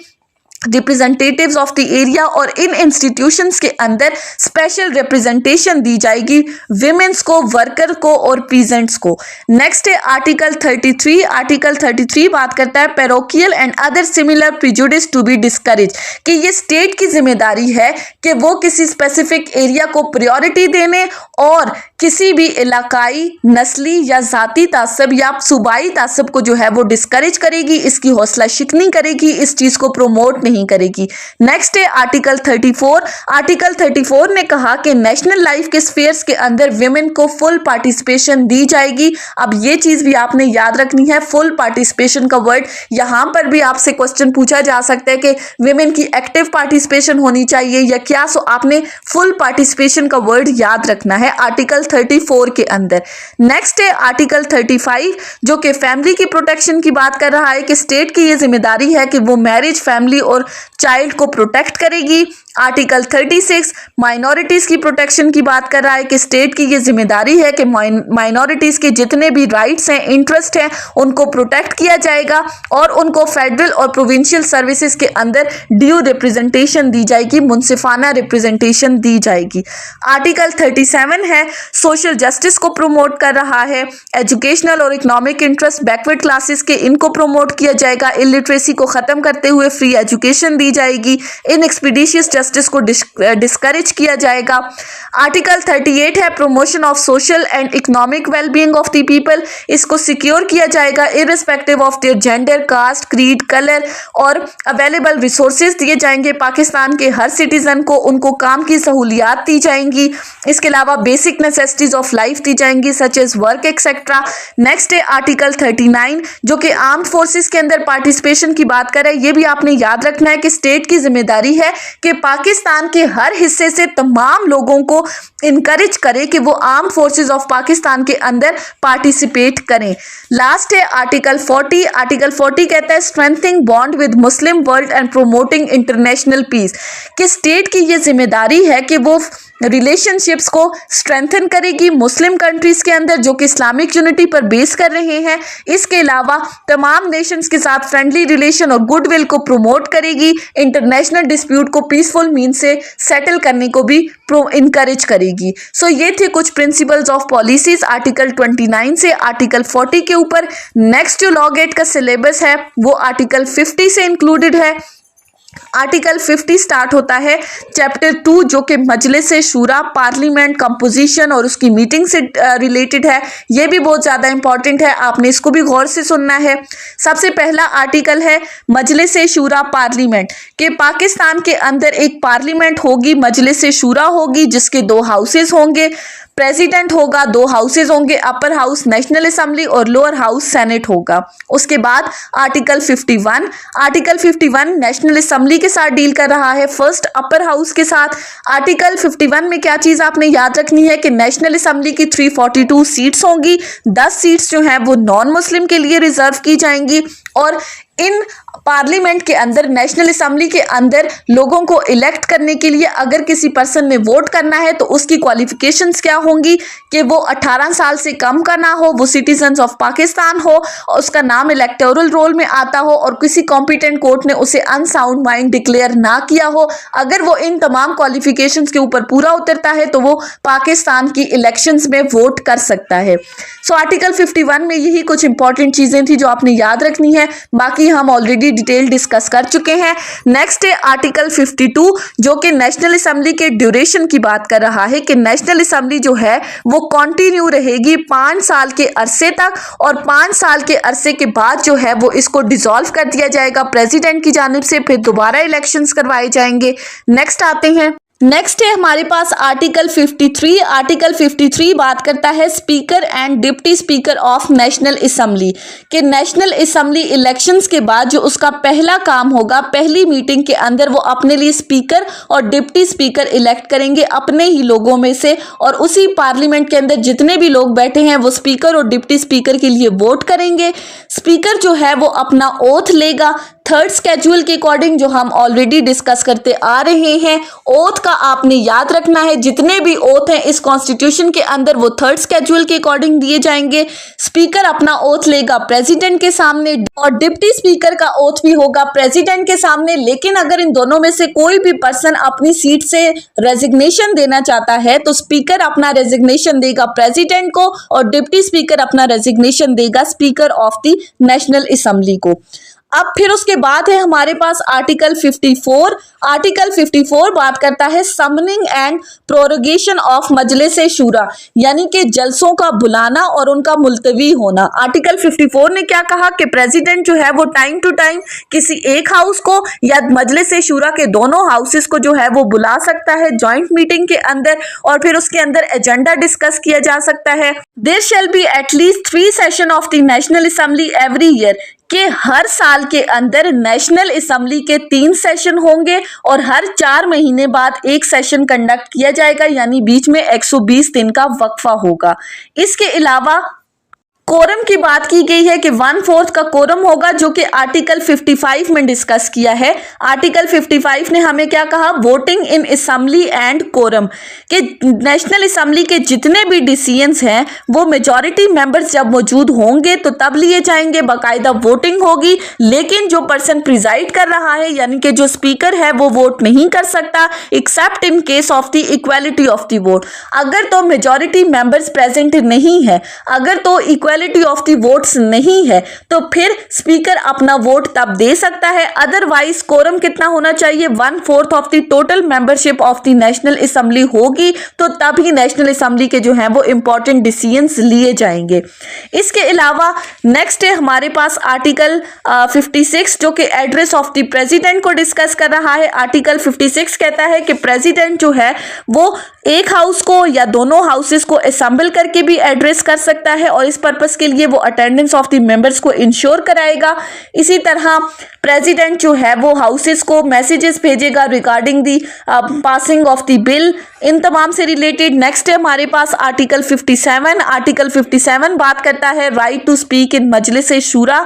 रिप्रेजेंटेटिव्स ऑफ द एरिया, और इन इंस्टीट्यूशंस के अंदर स्पेशल रिप्रेजेंटेशन दी जाएगी विमेंस को, वर्कर को और पीजेंट्स को। नेक्स्ट है आर्टिकल 33। आर्टिकल 33 बात करता है parochial and other similar prejudice to be discourage, कि ये स्टेट की जिम्मेदारी है कि वो किसी स्पेसिफिक एरिया को प्रायोरिटी देने और किसी भी इलाकाई, नस्ली या जाती तासब या सूबाई तासब को जो है वो डिस्करेज करेगी, इसकी हौसला शिकनी करेगी, इस चीज़ को प्रोमोट नहीं करेगी। नेक्स्ट है आर्टिकल 34। आर्टिकल 34 ने कहा कि नेशनल लाइफ के स्फेयर्स के अंदर विमेन को फुल पार्टिसिपेशन दी जाएगी। अब ये चीज़ भी आपने याद रखनी है, फुल पार्टिसिपेशन का वर्ड यहाँ पर भी आपसे क्वेश्चन पूछा जा सकता है कि विमेन की एक्टिव पार्टिसिपेशन होनी चाहिए या क्या, सो आपने फुल पार्टिसिपेशन का वर्ड याद रखना है आर्टिकल 34 के अंदर। नेक्स्ट है आर्टिकल 35 जो कि फैमिली की प्रोटेक्शन की बात कर रहा है कि स्टेट की ये जिम्मेदारी है कि वो मैरिज, फैमिली और चाइल्ड को प्रोटेक्ट करेगी। आर्टिकल 36 माइनॉरिटीज़ की प्रोटेक्शन की बात कर रहा है कि स्टेट की ये जिम्मेदारी है कि माइनॉरिटीज़ के जितने भी राइट्स हैं, इंटरेस्ट हैं, उनको प्रोटेक्ट किया जाएगा और उनको फेडरल और प्रोविंशियल सर्विसेज के अंदर ड्यू रिप्रेजेंटेशन दी जाएगी, मुनसिफाना रिप्रेजेंटेशन दी जाएगी। आर्टिकल 37 है सोशल जस्टिस को प्रमोट कर रहा है, एजुकेशनल और इकोनॉमिक इंटरेस्ट बैकवर्ड क्लासेस के, इनको प्रमोट किया जाएगा, इलिटरेसी को ख़त्म करते हुए फ्री एजुकेशन दी जाएगी, इन एक्सपीडिशियस जस्टिस को डिस्करेज किया जाएगा। आर्टिकल 38 है promotion of social and economic wellbeing of the people, इसको सिक्योर किया जाएगा irrespective of their gender, caste, creed, colour, और अवेलेबल रिसोर्सेज दिए जाएंगे पाकिस्तान के हर सिटीजन को, उनको काम की सहूलियात दी जाएंगी। इसके अलावा बेसिक नेसेसिटीज ऑफ लाइफ दी जाएंगी such as work etcetera. Next है आर्टिकल 39 जो कि आर्म्ड फोर्सेस के अंदर पार्टिसिपेशन की बात कर रहा है। ये भी आपने याद रखना है कि स्टेट की जिम्मेदारी है कि पाकिस्तान के हर हिस्से से तमाम लोगों को इनकरेज करे कि वो आर्म फोर्सेस ऑफ पाकिस्तान के अंदर पार्टिसिपेट करें। लास्ट है आर्टिकल 40। आर्टिकल 40 कहता है strengthening bond with Muslim world and promoting international peace, कि स्टेट की ये जिम्मेदारी है कि वो रिलेशनशिप्स को स्ट्रेंथन करेगी मुस्लिम कंट्रीज़ के अंदर जो कि इस्लामिक यूनिटी पर बेस कर रहे हैं। इसके अलावा तमाम नेशंस के साथ फ्रेंडली रिलेशन और गुडविल को प्रमोट करेगी, इंटरनेशनल डिस्प्यूट को पीसफुल मीन से सेटल करने को भी इनकरेज करेगी। सो ये थे कुछ प्रिंसिपल्स ऑफ पॉलिसीज आर्टिकल 29 से आर्टिकल 40 के ऊपर। नेक्स्ट जो लॉ गेट का सिलेबस है वो आर्टिकल 50 से इंक्लूडेड है। आर्टिकल 50 स्टार्ट होता है चैप्टर 2 जो कि मजलिस शूरा, पार्लियामेंट कंपोजिशन और उसकी मीटिंग से रिलेटेड है। ये भी बहुत ज़्यादा इंपॉर्टेंट है, आपने इसको भी गौर से सुनना है। सबसे पहला आर्टिकल है मजलिस शूरा पार्लियामेंट, कि पाकिस्तान के अंदर एक पार्लियामेंट होगी, मजलिस शूरा होगी जिसके 2 हाउसेस होंगे। प्रेसिडेंट होगा, 2 हाउसेज होंगे, अपर हाउस नेशनल असेंबली और लोअर हाउस सेनेट होगा। उसके बाद आर्टिकल 51 नेशनल असेंबली के साथ डील कर रहा है, फर्स्ट अपर हाउस के साथ। आर्टिकल 51 में क्या चीज आपने याद रखनी है कि नेशनल असेंबली की 342 सीट्स होंगी, 10 सीट्स जो हैं वो नॉन मुस्लिम के लिए रिजर्व की जाएंगी और इन पार्लियामेंट के अंदर, नेशनल असेंबली के अंदर लोगों को इलेक्ट करने के लिए अगर किसी पर्सन ने वोट करना है तो उसकी क्वालिफिकेशंस क्या होंगी कि वो 18 साल से कम का ना हो, वो सिटीजन्स ऑफ पाकिस्तान हो, उसका नाम इलेक्टोरल रोल में आता हो और किसी कॉम्पिटेंट कोर्ट ने उसे अनसाउंड माइंड डिक्लेयर ना किया हो। अगर वो इन तमाम क्वालिफिकेशंस के ऊपर पूरा उतरता है तो वो पाकिस्तान की इलेक्शंस में वोट कर सकता है। सो आर्टिकल 51 में यही कुछ इंपॉर्टेंट चीजें थी जो आपने याद रखनी है, बाकी हम ऑलरेडी डिटेल डिस्कस कर चुके हैं। नेक्स्ट है आर्टिकल 52 जो कि नेशनल असेंबली के ड्यूरेशन की बात कर रहा है कि नेशनल असेंबली जो है वो कंटिन्यू रहेगी 5 साल के अरसे तक और 5 साल के अरसे के बाद जो है वो इसको डिसॉल्व कर दिया जाएगा प्रेसिडेंट की जानिब से, फिर दोबारा इलेक्शंस करवाए जाएंगे। नेक्स्ट आते हैं, नेक्स्ट है हमारे पास आर्टिकल 53। आर्टिकल 53 बात करता है speaker and deputy speaker of national assembly कि नेशनल असेंबली इलेक्शंस के बाद जो उसका पहला काम होगा, पहली मीटिंग के अंदर वो अपने लिए स्पीकर और डिप्टी स्पीकर इलेक्ट करेंगे अपने ही लोगों में से और उसी पार्लियामेंट के अंदर जितने भी लोग बैठे हैं वो स्पीकर और डिप्टी स्पीकर के लिए वोट करेंगे। स्पीकर जो है वो अपना ओथ लेगा थर्ड स्केड्यूल के अकॉर्डिंग, जो हम ऑलरेडी डिस्कस करते आ रहे हैं। ओथ का आपने याद रखना है, जितने भी ओथ हैं इस कॉन्स्टिट्यूशन के अंदर वो थर्ड स्केड्यूल के अकॉर्डिंग दिए जाएंगे। स्पीकर अपना ओथ लेगा प्रेसिडेंट के सामने और डिप्टी स्पीकर का ओथ भी होगा प्रेसिडेंट के सामने। लेकिन अगर इन दोनों में से कोई भी पर्सन अपनी सीट से रेजिग्नेशन देना चाहता है तो स्पीकर अपना रेजिग्नेशन देगा प्रेसिडेंट को और डिप्टी स्पीकर अपना रेजिग्नेशन देगा speaker of the national assembly को। अब फिर उसके बाद है हमारे पास आर्टिकल 54। आर्टिकल 54 बात करता है summoning and prorogation of Majlis शूरा, यानी कि जलसों का बुलाना और उनका मुलतवी होना। आर्टिकल 54 ने क्या कहा कि प्रेसिडेंट जो है वो टाइम टू टाइम किसी एक हाउस को या मजलिस शूरा के दोनों हाउसेस को जो है वो बुला सकता है जॉइंट मीटिंग के अंदर और फिर उसके अंदर एजेंडा डिस्कस किया जा सकता है। There shall be at least 3 session of the national assembly every year, कि हर साल के अंदर नेशनल असेंबली के 3 सेशन होंगे और हर 4 महीने बाद एक सेशन कंडक्ट किया जाएगा, यानी बीच में 120 दिन का वक्फा होगा। इसके अलावा कोरम की बात की गई है कि 1/4 का कोरम होगा जो कि आर्टिकल 55 में डिस्कस किया है। आर्टिकल 55 ने हमें क्या कहा, voting in assembly and quorum, कि नेशनल असेंबली के जितने भी डिसीजंस हैं वो मेजॉरिटी मेंबर्स जब मौजूद होंगे तो तब लिए जाएंगे, बाकायदा वोटिंग होगी। लेकिन जो पर्सन प्रिजाइड कर रहा है यानी कि जो स्पीकर है वो वोट नहीं कर सकता accept in case of the equality of the vote. अगर तो मेजॉरिटी मेंबर्स प्रेजेंट नहीं है, अगर तो इक्वालिटी ऑफ द वोट्स नहीं है तो फिर स्पीकर अपना वोट तब दे सकता है। अदरवाइज कोरम कितना होना चाहिए, 1/4 of the total membership of the national assembly होगी तो तभी नेशनल असेंबली के जो हैं वो इंपॉर्टेंट डिसीजंस लिए जाएंगे। इसके अलावा नेक्स्ट है हमारे पास आर्टिकल 56 जो कि एड्रेस ऑफ द प्रेसिडेंट को डिस्कस कर रहा है। आर्टिकल 56 कहता है कि प्रेसिडेंट जो है वो एक हाउस को या दोनों हाउसेस को असेंबल करके भी एड्रेस कर सकता है और इस पर्पस के लिए वो अटेंडेंस ऑफ द मेंबर्स को इंश्योर कराएगा। इसी तरह प्रेसिडेंट जो है वो हाउसेस को मैसेजेस भेजेगा regarding the passing of the bill, इन तमाम से रिलेटेड। नेक्स्ट है हमारे पास आर्टिकल 57। आर्टिकल 57 बात करता है right to speak in Majlis Shura.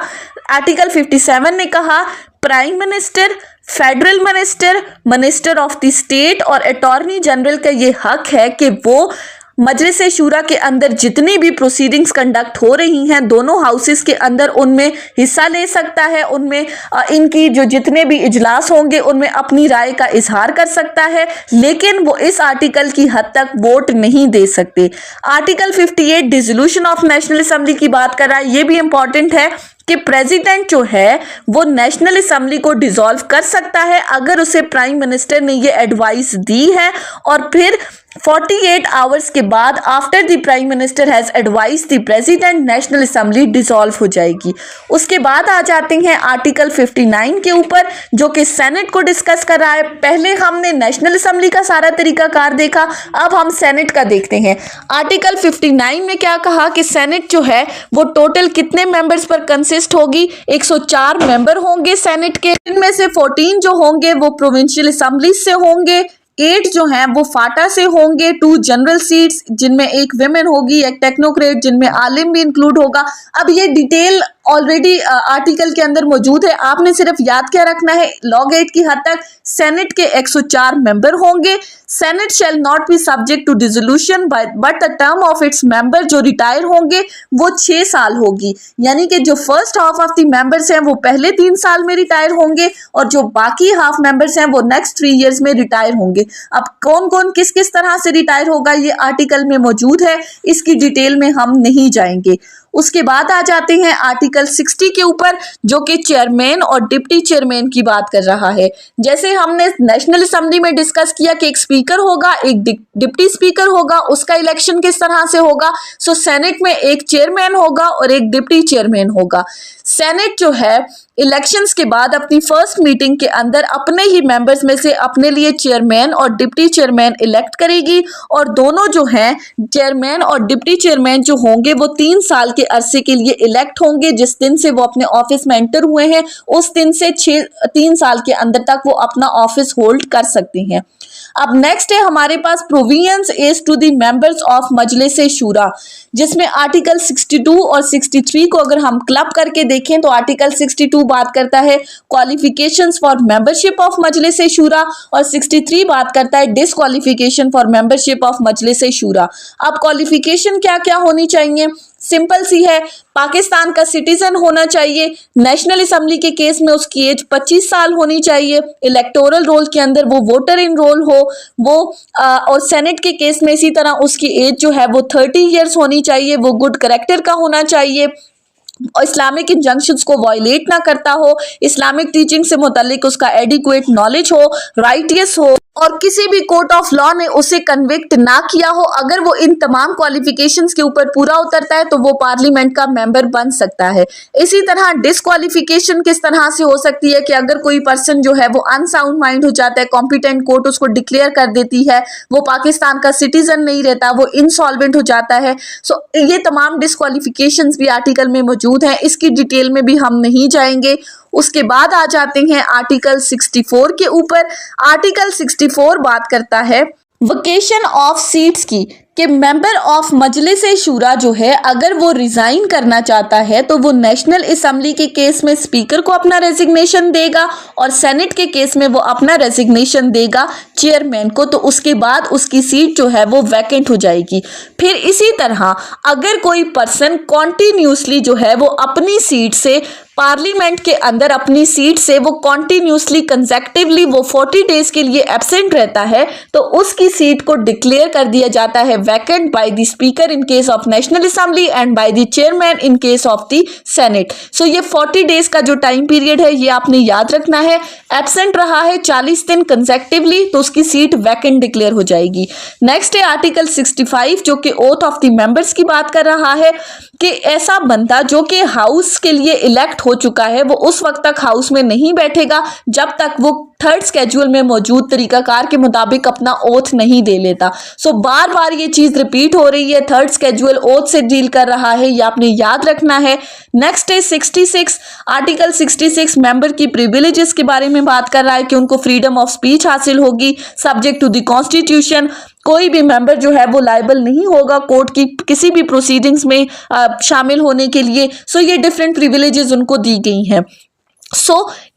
Article 57 ने कहा prime minister, federal minister, minister of the state और अटॉर्नी जनरल का ये हक है कि वो मजलिस शूरा के अंदर जितनी भी प्रोसीडिंग्स कंडक्ट हो रही हैं दोनों हाउसेस के अंदर उनमें हिस्सा ले सकता है, उनमें इनकी जो जितने भी इजलास होंगे उनमें अपनी राय का इजहार कर सकता है, लेकिन वो इस आर्टिकल की हद तक वोट नहीं दे सकते। Article 58 dissolution of national assembly की बात कर रहा है। ये भी इंपॉर्टेंट है कि प्रेसिडेंट जो है वो नेशनल असेंबली को डिसॉल्व कर सकता है अगर उसे प्राइम मिनिस्टर ने ये एडवाइस दी है और फिर 48 आवर्स के बाद after the prime minister has advise the president national assembly dissolve हो जाएगी। उसके बाद आ जाते हैं आर्टिकल 59 के ऊपर, जो कि सेनेट को डिस्कस कर रहा है। पहले हमने नेशनल असेंबली का सारा तरीकाकार देखा, अब हम सेनेट का देखते हैं। आर्टिकल 59 में क्या कहा कि सेनेट जो है वो टोटल कितने मेंबर्स पर कंसिस्ट होगी, 104 मेंबर होंगे सेनेट के। इनमें से 14 जो होंगे वो प्रोविंशियल असेंबली से होंगे, 8 जो हैं वो फाटा से होंगे, 2 जनरल सीट्स जिनमें एक विमेन होगी, एक टेक्नोक्रेट जिनमें आलिम भी इंक्लूड होगा। अब ये डिटेल ऑलरेडी आर्टिकल के अंदर मौजूद है, आपने सिर्फ याद क्या रखना है, लॉ गेट की हद तक सेनेट के 104 मेंबर होंगे। Senate shall not be subject to dissolution but the term of its member जो रिटायर होंगे वो 6 साल होगी, यानी कि जो first half of the members हैं वो पहले 3 साल में रिटायर होंगे और जो बाकी हाफ मेंबर्स हैं वो नेक्स्ट 3 इयर्स में रिटायर होंगे। अब कौन कौन किस किस तरह से रिटायर होगा ये आर्टिकल में मौजूद है, इसकी डिटेल में हम नहीं जाएंगे। उसके बाद आ जाते हैं आर्टिकल 60 के ऊपर, जो कि चेयरमैन और डिप्टी चेयरमैन की बात कर रहा है। जैसे हमने नेशनल असेंबली में डिस्कस किया कि एक स्पीकर होगा, एक डिप्टी स्पीकर होगा, उसका इलेक्शन किस तरह से होगा। सो सेनेट में एक चेयरमैन होगा और एक डिप्टी चेयरमैन होगा। सेनेट जो है इलेक्शंस के बाद अपनी फर्स्ट मीटिंग के अंदर अपने ही मेंबर्स में से अपने लिए चेयरमैन और डिप्टी चेयरमैन इलेक्ट करेगी, और दोनों जो हैं चेयरमैन और डिप्टी चेयरमैन जो होंगे वो 3 साल के अरसे के लिए इलेक्ट होंगे। जिस दिन से वो अपने ऑफिस में एंटर हुए हैं उस दिन से 3 साल के अंदर तक वो अपना ऑफिस होल्ड कर सकते हैं। अब नेक्स्ट है हमारे पास provisions as to the members of Majlis Shura, जिसमें आर्टिकल 62 और 63 को अगर हम क्लब करके देखें तो आर्टिकल 62 बात करता है qualifications for membership of Majlis शूरा और 63 बात करता है disqualification for membership of Majlis शूरा। अब क्वालिफिकेशन क्या क्या होनी चाहिए, सिंपल सी है, पाकिस्तान का सिटीजन होना चाहिए, नेशनल असेंबली के केस में उसकी एज 25 साल होनी चाहिए, इलेक्टोरल रोल के अंदर वो वोटर इन रोल हो वो और सेनेट के केस में इसी तरह उसकी एज जो है वो 30 इयर्स होनी चाहिए, वो गुड कैरेक्टर का होना चाहिए, इस्लामिक इंजंक्शंस को वायलेट ना करता हो, इस्लामिक टीचिंग से मुतालिक उसका एडिक्वेट नॉलेज हो, राइटियस हो और किसी भी कोर्ट ऑफ लॉ ने उसे कन्विक्ट ना किया हो। अगर वो इन तमाम क्वालिफिकेशंस के ऊपर पूरा उतरता है तो वो पार्लियामेंट का मेंबर बन सकता है। इसी तरह डिसक्वालिफिकेशन किस तरह से हो सकती है कि अगर कोई पर्सन जो है वो अनसाउंड माइंड हो जाता है, कॉम्पिटेंट कोर्ट उसको डिक्लेयर कर देती है, वो पाकिस्तान का सिटीजन नहीं रहता, वो इंसॉल्वेंट हो जाता है। सो ये तमाम डिसक्वालिफिकेशंस भी आर्टिकल में मौजूद हैं, इसकी डिटेल में भी हम नहीं जाएंगे। उसके बाद आ जाते हैं आर्टिकल 64 के ऊपर। आर्टिकल 64 बात करता है वेकेशन ऑफ सीट्स की, कि मेंबर ऑफ मजलिस शूरा जो है अगर वो रिजाइन करना चाहता है तो वो नेशनल असेंबली के केस में स्पीकर को अपना रेजिग्नेशन देगा और सेनेट के केस में वो अपना रेजिग्नेशन देगा चेयरमैन को, तो उसके बाद उसकी सीट जो है वो वैकेंट हो जाएगी। फिर इसी तरह अगर कोई पर्सन कॉन्टिन्यूसली जो है वो अपनी सीट से पार्लियामेंट के अंदर अपनी सीट से वो कॉन्टिन्यूसली कंसेक्टिवली वो 40 डेज के लिए एब्सेंट रहता है तो उसकी सीट को डिक्लेयर कर दिया जाता है vacant by the speaker in case of national assembly and by the chairman in case of the senate. So ये 40 डेज का जो टाइम पीरियड है ये आपने याद रखना है। एब्सेंट रहा है 40 दिन कंसेक्टिवली तो उसकी सीट वैकेंट डिक्लेयर हो जाएगी। नेक्स्ट है आर्टिकल 65 जो कि ओथ ऑफ द मेंबर्स की बात कर रहा है कि ऐसा बंदा जो कि हाउस के लिए इलेक्ट हो चुका है वो उस वक्त तक हाउस में नहीं बैठेगा जब तक वो थर्ड स्केड्यूल में मौजूद तरीकाकार के मुताबिक अपना ओथ नहीं दे लेता। सो बार बार ये चीज रिपीट हो रही है, थर्ड स्केड्यूल ओथ से डील कर रहा है, ये आपने याद रखना है। नेक्स्ट है 66, आर्टिकल 66 मेंबर की प्रिविलेजेस के बारे में बात कर रहा है कि उनको फ्रीडम ऑफ स्पीच हासिल होगी सब्जेक्ट टू द कॉन्स्टिट्यूशन। कोई भी मेंबर जो है वो लायबल नहीं होगा कोर्ट की किसी भी प्रोसीडिंग्स में शामिल होने के लिए। सो ये डिफरेंट प्रिविलेजेस उनको दी गई हैं।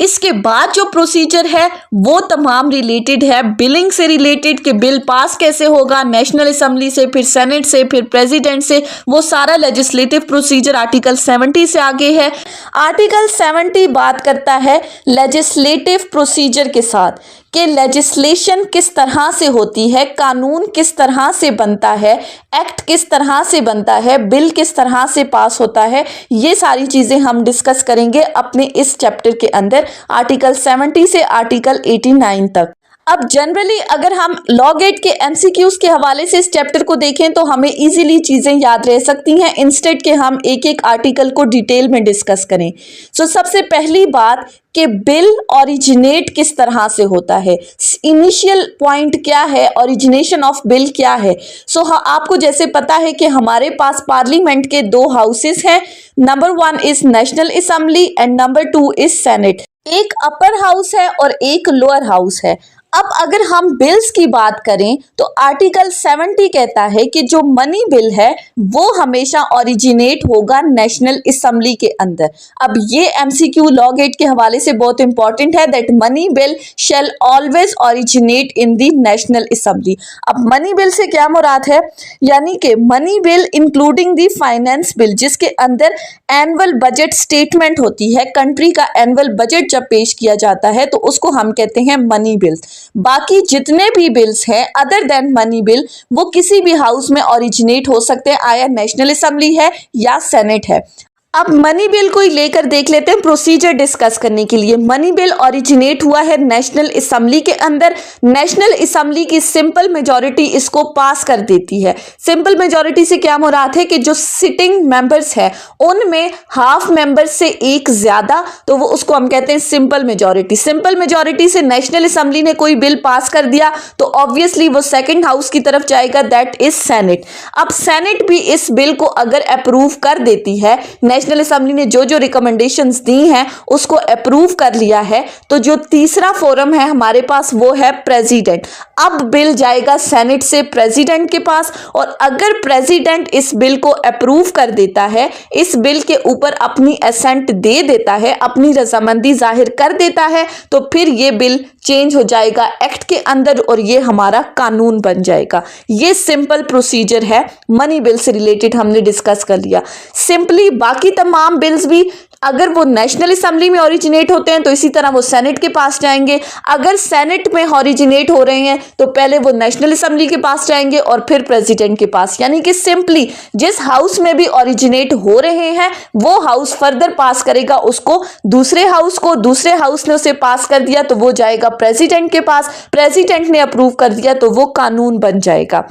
इसके बाद जो प्रोसीजर है वो तमाम रिलेटेड है बिलिंग से रिलेटेड कि बिल पास कैसे होगा नेशनल असेंबली से, फिर सेनेट से, फिर प्रेसिडेंट से, वो सारा लेजिस्लेटिव प्रोसीजर आर्टिकल 70 से आगे है। आर्टिकल 70 बात करता है लेजिस्लेटिव प्रोसीजर के साथ कि लेजिस्लेशन किस तरह से होती है, कानून किस तरह से बनता है, एक्ट किस तरह से बनता है, बिल किस तरह से पास होता है, ये सारी चीज़ें हम डिस्कस करेंगे अपने इस चैप्टर के अंदर आर्टिकल 70 से आर्टिकल 89 तक। अब जनरली अगर हम लॉ गेट के एमसीक्यूज के हवाले से इस चैप्टर को देखें तो हमें इजीली चीजें याद रह सकती हैं, इंस्टेड के हम एक एक आर्टिकल को डिटेल में डिस्कस करें। सबसे पहली बात कि बिल ओरिजिनेट किस तरह से होता है, इनिशियल पॉइंट क्या है, ओरिजिनेशन ऑफ बिल क्या है। आपको जैसे पता है कि हमारे पास पार्लियामेंट के दो हाउसेस हैं, number 1 is national assembly and number 2 is senate. एक अपर हाउस है और एक लोअर हाउस है। अब अगर हम बिल्स की बात करें तो आर्टिकल 70 कहता है कि जो मनी बिल है वो हमेशा ओरिजिनेट होगा नेशनल असेंबली के अंदर। अब ये एमसीक्यू लॉ गेट के हवाले से बहुत इंपॉर्टेंट है, that money bill shell always originate in the national assembly. अब मनी बिल से क्या मुराद है, यानी कि money bill including the finance bill, जिसके अंदर एनुअल बजट स्टेटमेंट होती है, कंट्री का एनुअल बजट जब पेश किया जाता है तो उसको हम कहते हैं मनी बिल्स। बाकी जितने भी बिल्स हैं अदर देन मनी बिल वो किसी भी हाउस में ओरिजिनेट हो सकते हैं, आया नेशनल असेंबली है या सेनेट है। अब मनी बिल को ही लेकर देख लेते हैं प्रोसीजर डिस्कस करने के लिए। मनी बिल ओरिजिनेट हुआ है नेशनल असेंबली के अंदर। नेशनल असेंबली की सिंपल मेजॉरिटी इसको पास कर देती है। सिंपल मेजॉरिटी से क्या मुराद है कि जो सिटिंग मेंबर्स है उनमें हाफ मेंबर्स से एक ज्यादा, तो वो उसको हम कहते हैं सिंपल मेजॉरिटी। सिंपल मेजॉरिटी से नेशनल असेंबली ने कोई बिल पास कर दिया तो ऑब्वियसली वो सेकेंड हाउस की तरफ जाएगा, दैट इज सेनेट। अब सेनेट भी इस बिल को अगर अप्रूव कर देती है, नेशनल असेंबली ने जो जो रिकमेंडेशंस दी हैं उसको अप्रूव कर लिया है, तो जो तीसरा फोरम है हमारे पास वो है प्रेसिडेंट। अब बिल जाएगा सेनेट से प्रेसिडेंट के पास, और अगर प्रेसिडेंट इस बिल को अप्रूव कर देता है, इस बिल के ऊपर अपनी असेंट दे देता है, अपनी रजामंदी जाहिर कर देता है, तो फिर ये बिल चेंज हो जाएगा एक्ट के अंदर और ये हमारा कानून बन जाएगा। ये सिंपल प्रोसीजर है, मनी बिल से रिलेटेड हमने डिस्कस कर लिया। सिंपली बाकी तमाम बिल्स भी अगर वो नेशनल असेंबली में ओरिजिनेट होते हैं तो इसी तरह वो सेनेट के पास जाएंगे। अगर सेनेट में ओरिजिनेट हो रहे हैं तो पहले वो नेशनल असेंबली के पास जाएंगे और फिर प्रेसिडेंट के पास। यानी कि सिंपली जिस हाउस में भी ओरिजिनेट हो रहे हैं वो हाउस फर्दर पास करेगा उसको दूसरे हाउस को, दूसरे हाउस ने उसे पास कर दिया तो वो जाएगा प्रेसिडेंट के पास, प्रेसिडेंट ने अप्रूव कर दिया तो वो कानून बन जाएगा।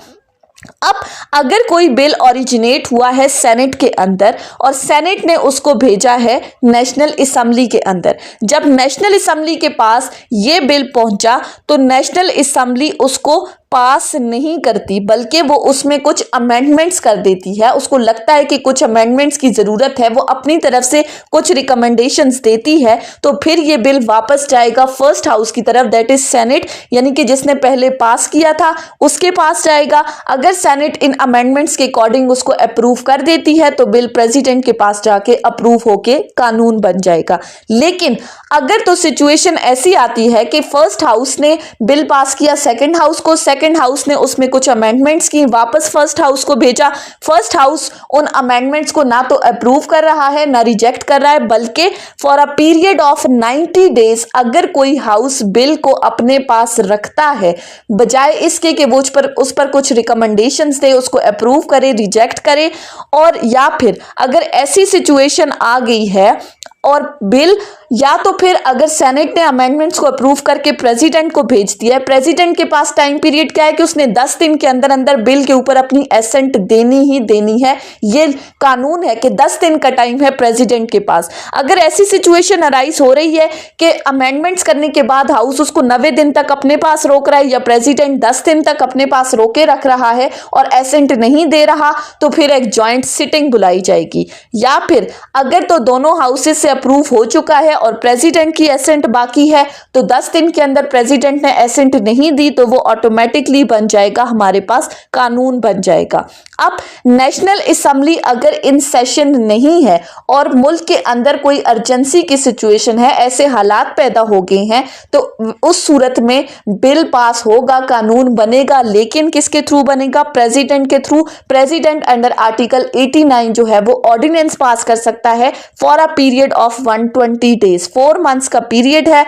अब अगर कोई बिल ओरिजिनेट हुआ है सेनेट के अंदर और सेनेट ने उसको भेजा है नेशनल असेंबली के अंदर, जब नेशनल असेंबली के पास ये बिल पहुंचा तो नेशनल असेंबली उसको पास नहीं करती बल्कि वो उसमें कुछ अमेंडमेंट्स कर देती है। उसको लगता है कि कुछ अमेंडमेंट्स की ज़रूरत है, वो अपनी तरफ से कुछ रिकमेंडेशंस देती है, तो फिर ये बिल वापस जाएगा फर्स्ट हाउस की तरफ, दैट इज सेनेट, यानी कि जिसने पहले पास किया था उसके पास जाएगा। अगर सेनेट इन अमेंडमेंट्स के अकॉर्डिंग उसको अप्रूव कर देती है तो बिल प्रेसिडेंट के पास जाके अप्रूव होके कानून बन जाएगा। लेकिन अगर तो सिचुएशन ऐसी आती है कि फर्स्ट हाउस ने बिल पास किया सेकेंड हाउस को, सेकेंड हाउस ने उसमें कुछ अमेंडमेंट्स की, वापस फर्स्ट हाउस को भेजा, फर्स्ट हाउस उन अमेंडमेंट्स को ना तो अप्रूव कर रहा है ना रिजेक्ट कर रहा है, बल्कि for a period of 90 days अगर कोई हाउस बिल को अपने पास रखता है, बजाय इसके कि वो उस पर कुछ रिकमेंडेशंस दे, उसको अप्रूव करे, रिजेक्ट करे, और या फिर अगर ऐसी सिचुएशन आ गई है और बिल या तो फिर अगर सेनेट ने अमेंडमेंट्स को अप्रूव करके प्रेसिडेंट को भेज दिया है, प्रेसिडेंट के पास टाइम पीरियड क्या है कि उसने 10 दिन के अंदर अंदर बिल के ऊपर अपनी एसेंट देनी ही देनी है। ये कानून है कि 10 दिन का टाइम है प्रेसिडेंट के पास। अगर ऐसी सिचुएशन अराइज हो रही है कि अमेंडमेंट्स करने के बाद हाउस उसको 90 दिन तक अपने पास रोक रहा है या प्रेसिडेंट 10 दिन तक अपने पास रोके रख रहा है और एसेंट नहीं दे रहा, तो फिर एक जॉइंट सिटिंग बुलाई जाएगी। या फिर अगर तो दोनों हाउसेस से अप्रूव हो चुका है और प्रेसिडेंट की एसेंट बाकी है तो 10 दिन के अंदर प्रेसिडेंट ने एसेंट नहीं दी तो वो ऑटोमेटिकली बन जाएगा, हमारे पास कानून बन जाएगा। अब नेशनल असेंबली अगर इन सेशन नहीं है और मुल्क के अंदर कोई अर्जेंसी की सिचुएशन है, ऐसे हालात पैदा हो गए हैं, तो उस सूरत में बिल पास होगा, कानून बनेगा, लेकिन किसके थ्रू बनेगा? प्रेसिडेंट के थ्रू। प्रेसिडेंट अंडर आर्टिकल 89 जो है वो ऑर्डिनेंस पास कर सकता है for a period of 120 days. 4 months का पीरियड है,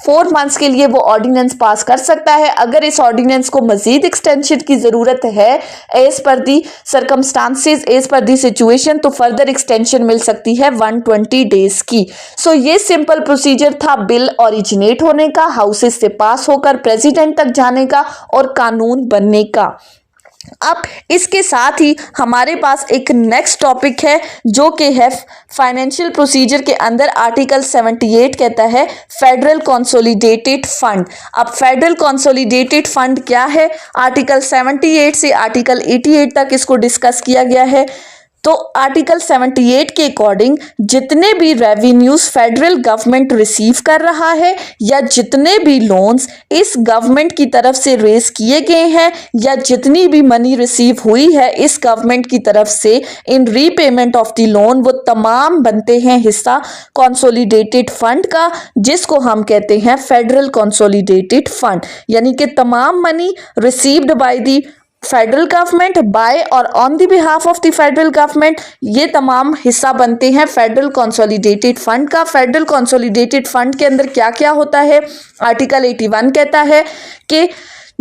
4 मंथ्स के लिए वो ऑर्डिनेंस पास कर सकता है। अगर इस ऑर्डिनेंस को मजीद एक्सटेंशन की ज़रूरत है as per the circumstances, as per the situation, तो फर्दर एक्सटेंशन मिल सकती है 120 डेज की। सो ये सिंपल प्रोसीजर था बिल ओरिजिनेट होने का, हाउसेस से पास होकर प्रेसिडेंट तक जाने का और कानून बनने का। अब इसके साथ ही हमारे पास एक नेक्स्ट टॉपिक है जो कि है फाइनेंशियल प्रोसीजर के अंदर आर्टिकल 78 कहता है फेडरल कंसोलिडेटेड फंड। अब फेडरल कंसोलिडेटेड फंड क्या है, आर्टिकल 78 से आर्टिकल 88 तक इसको डिस्कस किया गया है। तो आर्टिकल 78 के अकॉर्डिंग जितने भी रेवेन्यूज फेडरल गवर्नमेंट रिसीव कर रहा है या जितने भी लोन्स इस गवर्नमेंट की तरफ से रेज किए गए हैं या जितनी भी मनी रिसीव हुई है इस गवर्नमेंट की तरफ से इन रीपेमेंट ऑफ द लोन, वो तमाम बनते हैं हिस्सा कंसोलिडेटेड फंड का, जिसको हम कहते हैं फेडरल कंसोलिडेटेड फंड। यानी कि तमाम money received by the federal government by और on the behalf of the federal government, ये तमाम हिस्सा बनते हैं फेडरल कंसोलिडेटेड फंड का। फेडरल कंसोलिडेटेड फंड के अंदर क्या क्या होता है, आर्टिकल 81 कहता है कि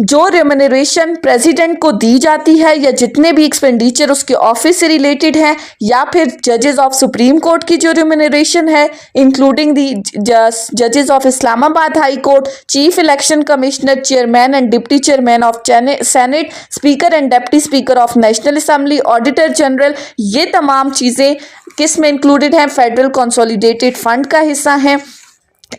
जो रेम्यूनरेशन प्रेसिडेंट को दी जाती है या जितने भी एक्सपेंडिचर उसके ऑफिस से रिलेटेड हैं या फिर जजेस ऑफ सुप्रीम कोर्ट की जो रेम्यूनरेशन है इंक्लूडिंग दी जजेस of Islamabad high court, chief election commissioner, chairman and deputy chairman of senate, speaker and deputy speaker of national assembly, auditor general, ये तमाम चीज़ें किस में इंक्लूडेड हैं, फेडरल कंसोलिडेटेड फंड का हिस्सा हैं।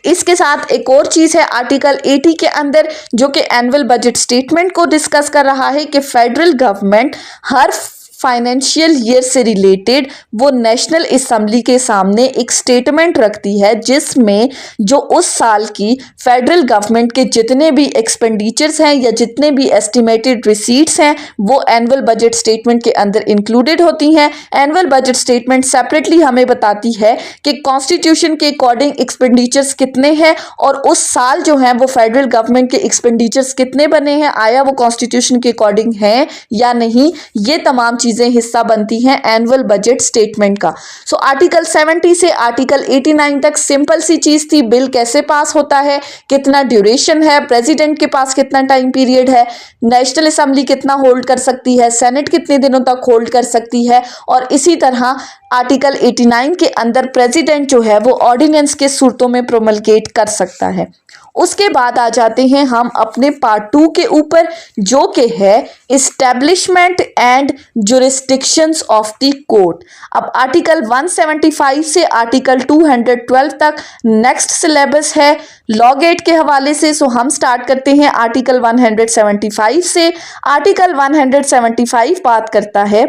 इसके साथ एक और चीज़ है आर्टिकल 80 के अंदर जो कि एनुअल बजट स्टेटमेंट को डिस्कस कर रहा है कि फेडरल गवर्नमेंट हर फाइनेंशियल ईयर से रिलेटेड वो नेशनल असेंबली के सामने एक स्टेटमेंट रखती है जिसमें जो उस साल की फेडरल गवर्नमेंट के जितने भी एक्सपेंडिचर्स हैं या जितने भी एस्टिमेटेड रिसीट्स हैं वो एनुअल बजट स्टेटमेंट के अंदर इंक्लूडेड होती हैं। एनुअल बजट स्टेटमेंट सेपरेटली हमें बताती है कि कॉन्स्टिट्यूशन के अकॉर्डिंग एक्सपेंडिचर्स कितने हैं और उस साल जो हैं वो फेडरल गवर्नमेंट के एक्सपेंडिचर्स कितने बने हैं, आया वो कॉन्स्टिट्यूशन के अकॉर्डिंग हैं या नहीं, ये तमाम चीज़ें हिस्सा बनती हैं एनुअल बजट स्टेटमेंट का। सो आर्टिकल 70 से आर्टिकल 89 तक सिंपल सी चीज थी, बिल कैसे पास होता है, कितना ड्यूरेशन है, प्रेसिडेंट के पास कितना टाइम पीरियड है, नेशनल असेंबली कितना होल्ड कर सकती है, सेनेट कितने दिनों तक होल्ड कर सकती है, और इसी तरह आर्टिकल 89 के अंदर प्रेसिडेंट जो है वो ऑर्डिनेंस के सूरतों में प्रोमलगेट कर सकता है। उसके बाद आ जाते हैं हम अपने पार्ट 2 के ऊपर जो कि है establishment and jurisdictions of the court. अब आर्टिकल 175 से आर्टिकल 212 तक नेक्स्ट सिलेबस है लॉ गेट के हवाले से। सो हम स्टार्ट करते हैं आर्टिकल 175 से। आर्टिकल 175 बात करता है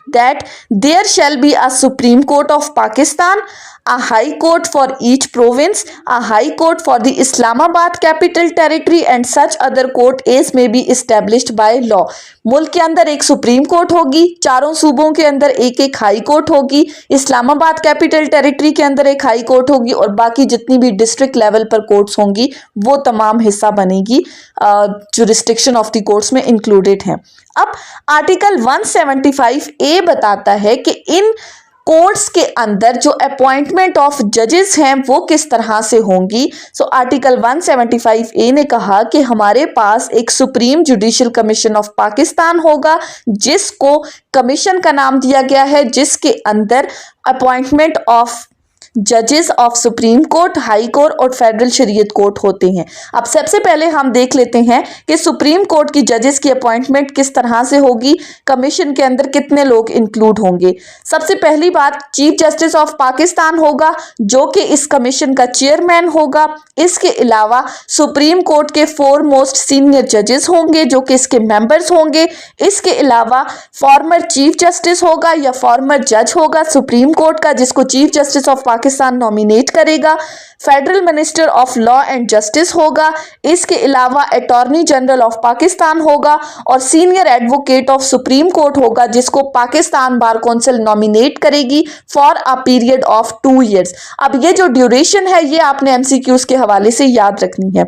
that there shall be a Supreme Court of Pakistan, a High Court for each province, a High Court for the Islamabad Capital Territory and such other court as may be established by law। मुल्क के अंदर एक supreme court होगी, चारों सूबों के अंदर एक एक हाई कोर्ट होगी, इस्लामाबाद कैपिटल टेरिटरी के अंदर एक हाई कोर्ट होगी और बाकी जितनी भी डिस्ट्रिक्ट लेवल पर कोर्ट्स होंगी वो तमाम हिस्सा बनेगी जुरिस्डिक्शन ऑफ द कोर्ट्स में इंक्लूडेड हैं। अब आर्टिकल 175 ए बताता है कि इन कोर्ट्स के अंदर जो अपॉइंटमेंट ऑफ जजेस हैं वो किस तरह से होंगी। सो आर्टिकल 175 ए ने कहा कि हमारे पास एक supreme judicial commission of Pakistan होगा जिसको कमीशन का नाम दिया गया है, जिसके अंदर अपॉइंटमेंट ऑफ जजेस of supreme court, high court और फेडरल शरीयत कोर्ट होते हैं। अब सबसे पहले हम देख लेते हैं कि सुप्रीम कोर्ट की जजेस की अपॉइंटमेंट किस तरह से होगी, कमीशन के अंदर कितने लोग इंक्लूड होंगे। सबसे पहली बात, चीफ जस्टिस ऑफ पाकिस्तान होगा जो कि इस कमीशन का चेयरमैन होगा। इसके अलावा सुप्रीम कोर्ट के 4 मोस्ट सीनियर जजेस होंगे जो कि इसके मेंबर्स होंगे। इसके अलावा फॉर्मर चीफ जस्टिस होगा या फॉर्मर जज होगा सुप्रीम कोर्ट का जिसको chief justice of Pakistan nominate करेगा। Federal minister of law and justice होगा। इसके अलावा अटॉर्नी जनरल ऑफ पाकिस्तान होगा और senior advocate of supreme court होगा जिसको पाकिस्तान बार काउंसिल नॉमिनेट करेगी for a period of 2 years। अब ये जो ड्यूरेशन है ये आपने एमसीक्यूज के हवाले से याद रखनी है।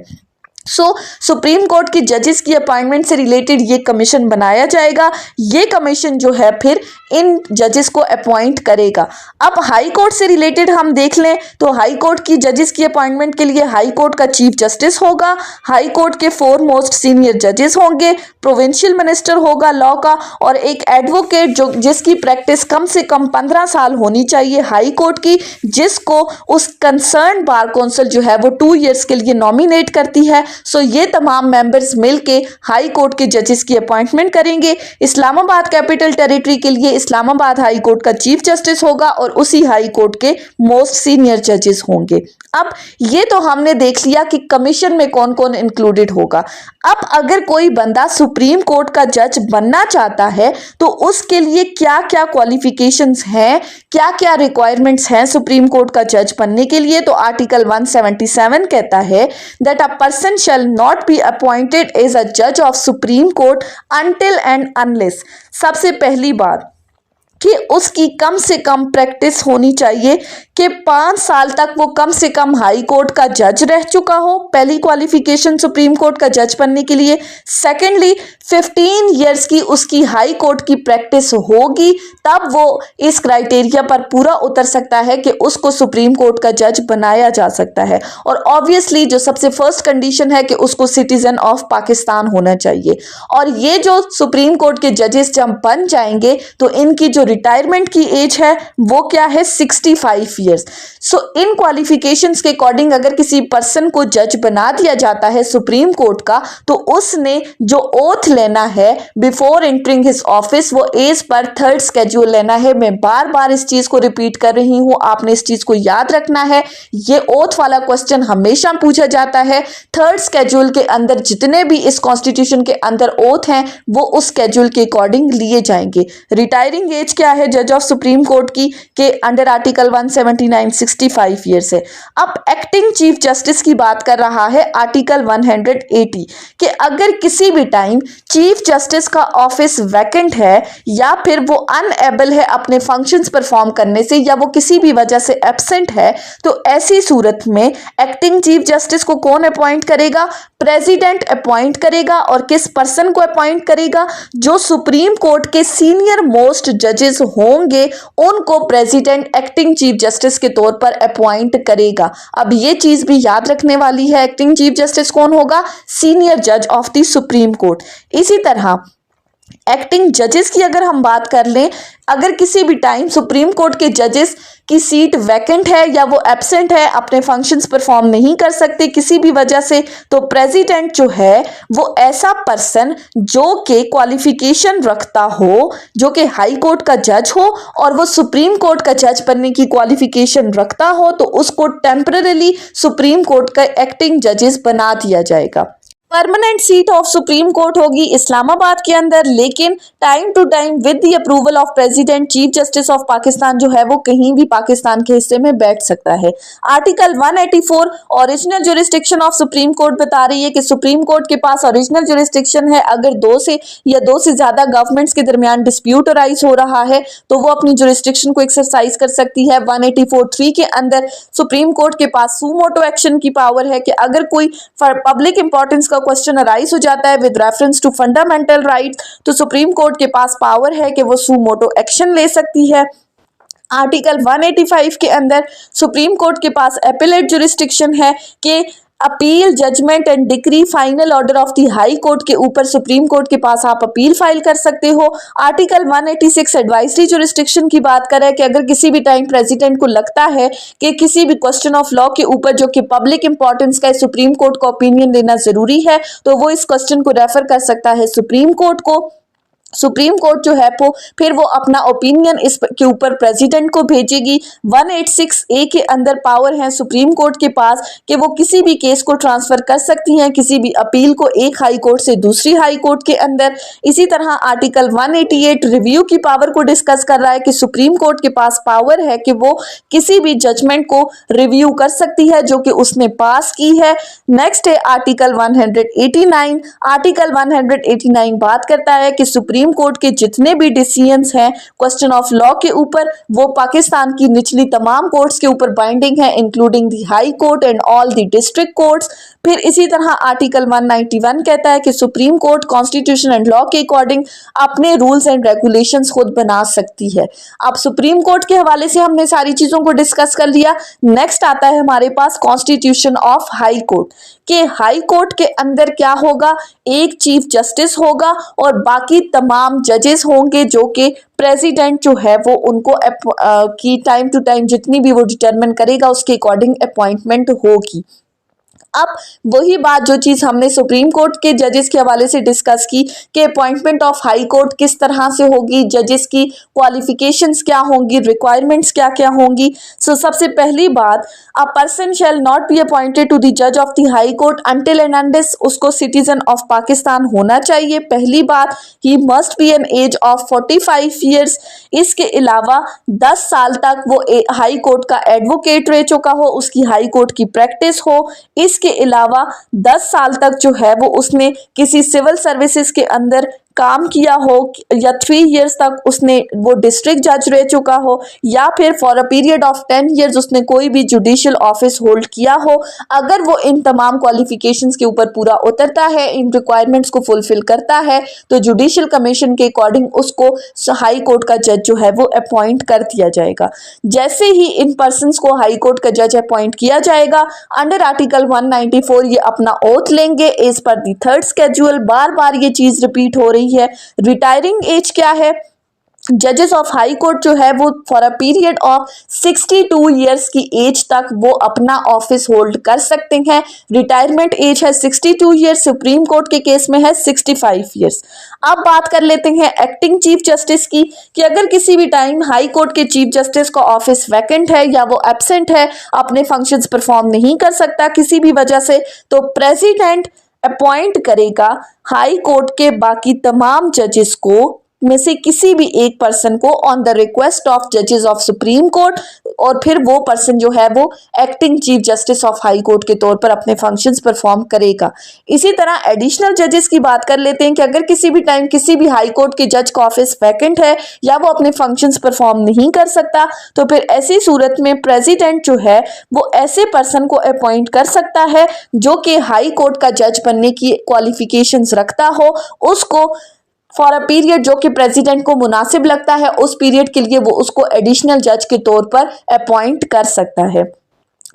सुप्रीम कोर्ट की जजेस की अपॉइंटमेंट से रिलेटेड ये कमीशन बनाया जाएगा। ये कमीशन जो है फिर इन जजेस को अपॉइंट करेगा। अब हाई कोर्ट से रिलेटेड हम देख लें तो हाई कोर्ट की जजेस की अपॉइंटमेंट के लिए हाई कोर्ट का चीफ जस्टिस होगा, हाई कोर्ट के 4 मोस्ट सीनियर जजेस होंगे, प्रोविंशियल मिनिस्टर होगा लॉ का, और एक एडवोकेट जो जिसकी प्रैक्टिस कम से कम 15 साल होनी चाहिए हाई कोर्ट की, जिसको उस कंसर्न बार काउंसिल जो है वो 2 ईयर्स के लिए नॉमिनेट करती है। सो ये तमाम मेंबर्स मिलके हाई कोर्ट के जजेस की अपॉइंटमेंट करेंगे। इस्लामाबाद कैपिटल टेरिटरी के लिए इस्लामाबाद हाई कोर्ट का चीफ जस्टिस होगा और उसी हाई कोर्ट के मोस्ट सीनियर जजेस होंगे। अब ये तो हमने देख लिया कि कमीशन में कौन कौन इंक्लूडेड होगा। अब अगर कोई बंदा सुप्रीम कोर्ट का जज बनना चाहता है तो उसके लिए क्या क्या क्वालिफिकेशंस हैं, क्या क्या रिक्वायरमेंट्स हैं सुप्रीम कोर्ट का जज बनने के लिए। तो आर्टिकल 177 कहता है that a person shall not be appointed as a जज of supreme court until and unless, सबसे पहली बात कि उसकी कम से कम प्रैक्टिस होनी चाहिए कि 5 साल तक वो कम से कम हाई कोर्ट का जज रह चुका हो, पहली क्वालिफिकेशन सुप्रीम कोर्ट का जज बनने के लिए। सेकेंडली 15 ईयर्स की उसकी हाई कोर्ट की प्रैक्टिस होगी, तब वो इस क्राइटेरिया पर पूरा उतर सकता है कि उसको सुप्रीम कोर्ट का जज बनाया जा सकता है। और ऑब्वियसली जो सबसे फर्स्ट कंडीशन है कि उसको सिटीजन ऑफ पाकिस्तान होना चाहिए। और ये जो सुप्रीम कोर्ट के जजेस जब बन जाएंगे तो इनकी जो रिटायरमेंट की एज है वो क्या है, 65 ईयर्स। सो इन क्वालिफिकेशंस के अकॉर्डिंग अगर किसी पर्सन को जज बना दिया जाता है सुप्रीम कोर्ट का, तो उसने जो ओथ लेना है बिफोर एंटरिंग हिज ऑफिस वो एज पर 3rd स्केड्यूल लेना है। मैं बार बार इस चीज को रिपीट कर रही हूं, आपने इस चीज को याद रखना है। ये ओथ वाला क्वेश्चन हमेशा पूछा जाता है। 3rd स्केड्यूल के अंदर जितने भी इस कॉन्स्टिट्यूशन के अंदर ओथ हैं वो उस स्केड्यूल के अकॉर्डिंग लिए जाएंगे। रिटायरिंग एज क्या है जज ऑफ सुप्रीम कोर्ट की के अंडर आर्टिकल 179 65 ईयर्स है। अब एक्टिंग चीफ जस्टिस की बात कर रहा है आर्टिकल 180 कि अगर किसी भी टाइम चीफ जस्टिस का ऑफिस वैकेंट है या फिर वो अनएबल है अपने फंक्शंस परफॉर्म करने से या वो किसी भी वजह से एब्सेंट है, तो ऐसी सूरत में एक्टिंग चीफ जस्टिस को कौन अपॉइंट करेगा, प्रेसिडेंट अपॉइंट करेगा। और किस पर्सन को अपॉइंट करेगा, जो सुप्रीम कोर्ट के सीनियर मोस्ट जजेस होंगे उनको प्रेसिडेंट एक्टिंग चीफ जस्टिस के तौर पर अपॉइंट करेगा। अब ये चीज भी याद रखने वाली है, एक्टिंग चीफ जस्टिस कौन होगा, सीनियर जज ऑफ द सुप्रीम कोर्ट। इसी तरह एक्टिंग जजेस की अगर हम बात कर लें, अगर किसी भी टाइम सुप्रीम कोर्ट के जजेस की सीट वैकेंट है या वो एब्सेंट है, अपने फंक्शंस परफॉर्म नहीं कर सकते किसी भी वजह से, तो प्रेसिडेंट जो है वो ऐसा पर्सन जो कि क्वालिफिकेशन रखता हो, जो कि हाई कोर्ट का जज हो और वो सुप्रीम कोर्ट का जज बनने की क्वालिफिकेशन रखता हो, तो उसको टेम्पररी सुप्रीम कोर्ट का एक्टिंग जजेस बना दिया जाएगा। Permanent seat of supreme court होगी इस्लामाबाद के अंदर, लेकिन time to time with the approval of president chief justice of Pakistan जो है वो कहीं भी पाकिस्तान के हिस्से में बैठ सकता है। Article 184 original jurisdiction of supreme court बता रही है कि सुप्रीम कोर्ट के पास ओरिजिनल जुरिस्डिक्शन है अगर 2 से ज्यादा गवर्नमेंट्स के दरमियान डिस्प्यूट अराइज हो रहा है तो वो अपनी जुरिस्डिक्शन को एक्सरसाइज कर सकती है। 184(3) के अंदर सुप्रीम कोर्ट के पास सुमोटो एक्शन की पावर है कि अगर कोई पब्लिक इंपॉर्टेंस का क्वेश्चन अराइज हो जाता है with reference to fundamental rights, तो सुप्रीम कोर्ट के पास पावर है कि वो सुमोटो एक्शन ले सकती है। आर्टिकल 185 के अंदर सुप्रीम कोर्ट के पास एपेलेट जुरिस्डिक्शन है कि appeal judgement and decree final order of the high court के ऊपर सुप्रीम कोर्ट के पास आप अपील फाइल कर सकते हो। आर्टिकल 186 एडवाइजरी जुरिस्डिक्शन की बात करें कि अगर किसी भी टाइम प्रेसिडेंट को लगता है कि किसी भी क्वेश्चन ऑफ लॉ के ऊपर जो कि पब्लिक इंपॉर्टेंस का है सुप्रीम कोर्ट को ओपिनियन लेना जरूरी है, तो वो इस क्वेश्चन को रेफर कर सकता है सुप्रीम कोर्ट को। सुप्रीम कोर्ट जो है वो फिर वो अपना ओपिनियन इस के ऊपर प्रेसिडेंट को भेजेगी। 186A के अंदर पावर है सुप्रीम कोर्ट के पास कि वो किसी भी केस को ट्रांसफर कर सकती हैं, किसी भी अपील को एक हाई कोर्ट से दूसरी हाई कोर्ट के अंदर। इसी तरह आर्टिकल 188 रिव्यू की पावर को डिस्कस कर रहा है कि सुप्रीम कोर्ट के पास पावर है कि वो किसी भी जजमेंट को रिव्यू कर सकती है जो कि उसने पास की है। नेक्स्ट है आर्टिकल 189। आर्टिकल 189 बात करता है कि सुप्रीम सुप्रीम कोर्ट के जितने भी डिसीजंस हैं क्वेश्चन ऑफ लॉ के ऊपर वो पाकिस्तान की निचली तमाम कोर्ट्स के ऊपर बाइंडिंग है, including the high court and all the district courts. फिर इसी तरह आर्टिकल 191 कहता है कि supreme court constitution and law के अकॉर्डिंग अपने रूल्स एंड रेगुलेशंस खुद बना सकती है। अब सुप्रीम कोर्ट के हवाले से हमने सारी चीजों को डिस्कस कर लिया। नेक्स्ट आता है हमारे पास कॉन्स्टिट्यूशन ऑफ हाई कोर्ट कि हाई कोर्ट के अंदर क्या होगा, एक चीफ जस्टिस होगा और बाकी तमाम जजेस होंगे जो कि प्रेसिडेंट जो है वो उनको की टाइम टू टाइम जितनी भी वो डिटरमिन करेगा उसके अकॉर्डिंग अपॉइंटमेंट होगी। अब वही बात जो चीज हमने सुप्रीम कोर्ट के जजेस के हवाले से डिस्कस की कि अपॉइंटमेंट ऑफ हाई कोर्ट किस तरह से होगी, जजेस की क्वालिफिकेशंस क्या होंगी, रिक्वायरमेंट्स क्या क्या होंगी। सो सबसे पहली बात, a person shall not be appointed to the जज of the high court until and unless उसको सिटीजन ऑफ पाकिस्तान होना चाहिए। पहली बात, he must be an age of 45 years. इसके अलावा 10 साल तक वो हाई कोर्ट का एडवोकेट रह चुका हो, उसकी हाई कोर्ट की प्रैक्टिस हो। इसके अलावा 10 साल तक जो है वो उसने किसी सिविल सर्विसेज के अंदर काम किया हो या 3 इयर्स तक उसने वो डिस्ट्रिक्ट जज रह चुका हो या फिर for a period of 10 years उसने कोई भी जुडिशियल ऑफिस होल्ड किया हो। अगर वो इन तमाम क्वालिफिकेशंस के ऊपर पूरा उतरता है, इन रिक्वायरमेंट्स को फुलफिल करता है, तो जुडिशियल कमीशन के अकॉर्डिंग उसको हाई कोर्ट का जज जो है वो अपॉइंट कर दिया जाएगा। जैसे ही इन पर्सन को हाई कोर्ट का जज अपॉइंट किया जाएगा, अंडर आर्टिकल 194 ये अपना ओथ लेंगे एज पर दी थर्ड स्केड्यूल। बार बार ये चीज रिपीट हो रही है। रिटायरिंग एज क्या है, जजेस ऑफ हाई कोर्ट जो है वो for a period of 62 years की एज तक वो अपना ऑफिस होल्ड कर सकते हैं। रिटायरमेंट एज है 62 इयर्स, सुप्रीम कोर्ट के केस में है 65 इयर्स। अब बात कर लेते हैं एक्टिंग चीफ जस्टिस की कि अगर किसी भी टाइम हाई कोर्ट के चीफ जस्टिस का ऑफिस वैकेंट है या वो एब्सेंट है, अपने फंक्शंस परफॉर्म नहीं कर सकता किसी भी वजह से, तो प्रेसिडेंट अपॉइंट करेगा हाई कोर्ट के बाकी तमाम जजेस को में से किसी भी एक पर्सन को ऑन द रिक्वेस्ट ऑफ जजेस ऑफ सुप्रीम कोर्ट, और फिर वो पर्सन जो है वो acting chief justice of high court के तौर पर अपने फंक्शंस परफॉर्म करेगा। इसी तरह एडिशनल जजेस की बात कर लेते हैं कि अगर किसी भी टाइम किसी भी हाई कोर्ट के जज का ऑफिस वैकेंट है या वो अपने फंक्शंस परफॉर्म नहीं कर सकता, तो फिर ऐसी सूरत में प्रेसिडेंट जो है वो ऐसे पर्सन को अपॉइंट कर सकता है जो कि हाई कोर्ट का जज बनने की क्वालिफिकेशंस रखता हो, उसको फॉर अ पीरियड जो कि प्रेसिडेंट को मुनासिब लगता है उस पीरियड के लिए वो उसको एडिशनल जज के तौर पर अपॉइंट कर सकता है।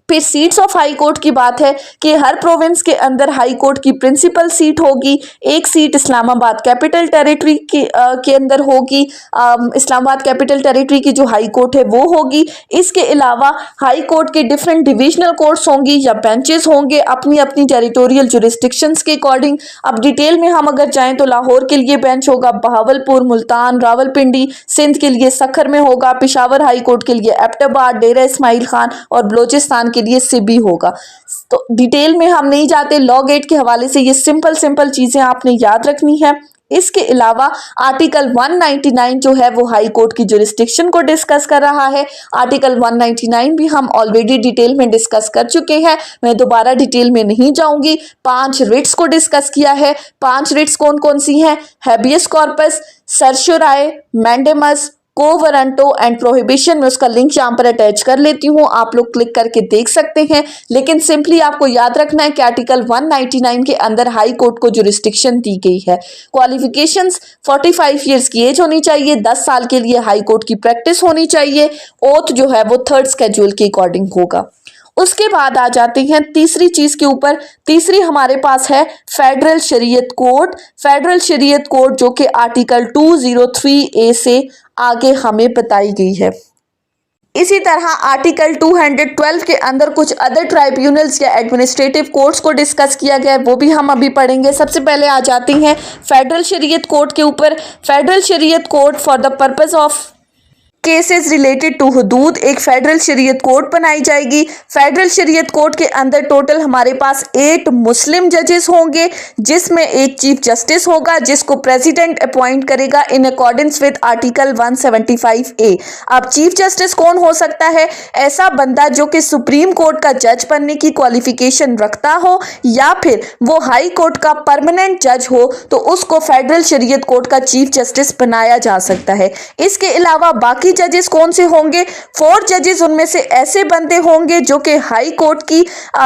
फिर सीट्स ऑफ हाई कोर्ट की बात है कि हर प्रोविंस के अंदर हाई कोर्ट की प्रिंसिपल सीट होगी। एक सीट इस्लामाबाद कैपिटल टेरिटरी के अंदर होगी। इस्लामाबाद कैपिटल टेरिटरी की जो हाई कोर्ट है वो होगी। इसके अलावा हाई कोर्ट के डिफरेंट डिविजनल कोर्ट्स होंगी या बेंचेस होंगे अपनी अपनी टेरिटोरियल जुरिस्डिक्शंस के अकॉर्डिंग। अब डिटेल में हम अगर जाएं तो लाहौर के लिए बेंच होगा, बहावलपुर, मुल्तान, रावलपिंडी, सिंध के लिए सखर में होगा, पिशावर हाई कोर्ट के लिए एबटाबाद, डेरा इस्माइल खान और बलोचिस्तान के लिए सिबी होगा। तो डिटेल में हम नहीं जाते, लॉ गेट के हवाले से ये सिंपल चीजें आपने याद रखनी है। इसके अलावा आर्टिकल 199 जो है वो हाई कोर्ट की जुरिस्डिक्शन को डिस्कस कर रहा है। आर्टिकल 199 भी हम ऑलरेडी डिटेल में डिस्कस कर चुके हैं, मैं दोबारा डिटेल में नहीं जाऊंगी। 5 रिट्स को डिस्कस किया है। 5 रिट्स कौन कौन सी हैं? Habeas corpus, certiorari, mandamus, quo warranto and prohibition. में उसका लिंक यहाँ पर अटैच कर लेती हूँ, आप लोग क्लिक करके देख सकते हैं। लेकिन सिंपली आपको याद रखना है कि आर्टिकल 199 के अंदर हाई कोर्ट को जुरिस्डिक्शन दी गई है। क्वालिफिकेशंस 45 इयर्स की एज होनी चाहिए, 10 साल के लिए हाई कोर्ट की प्रैक्टिस होनी चाहिए। ओथ जो है वो थर्ड स्केड्यूल के अकॉर्डिंग होगा। उसके बाद आ जाते हैं तीसरी चीज के ऊपर। तीसरी हमारे पास है federal Shariat code. Federal Shariat code जो कि आर्टिकल 203A से आगे हमें बताई गई है। इसी तरह आर्टिकल 212 के अंदर कुछ अदर ट्राइब्यूनल्स या एडमिनिस्ट्रेटिव कोर्ट्स को डिस्कस किया गया है, वो भी हम अभी पढ़ेंगे। सबसे पहले आ जाते हैं फेडरल शरीयत कोड के ऊपर। Federal Shariat court for the purpose of cases related to हुदूद एक फेडरल शरीयत कोर्ट बनाई जाएगी। फेडरल शरीयत कोर्ट के अंदर टोटल हमारे पास 8 मुस्लिम जजेस होंगे, जिसमें एक चीफ जस्टिस होगा जिसको प्रेसिडेंट अपॉइंट करेगा इन अकॉर्डेंस विद आर्टिकल 175A। अब चीफ जस्टिस कौन हो सकता है? ऐसा बंदा जो कि सुप्रीम कोर्ट का जज बनने की क्वालिफिकेशन रखता हो या फिर वो हाई कोर्ट का परमानेंट जज हो, तो उसको फेडरल शरीयत कोर्ट का चीफ जस्टिस बनाया जा सकता है। इसके अलावा बाकी जजेस कौन से होंगे? 4 जजेस उनमें से ऐसे बंदे होंगे जो कि हाई कोर्ट की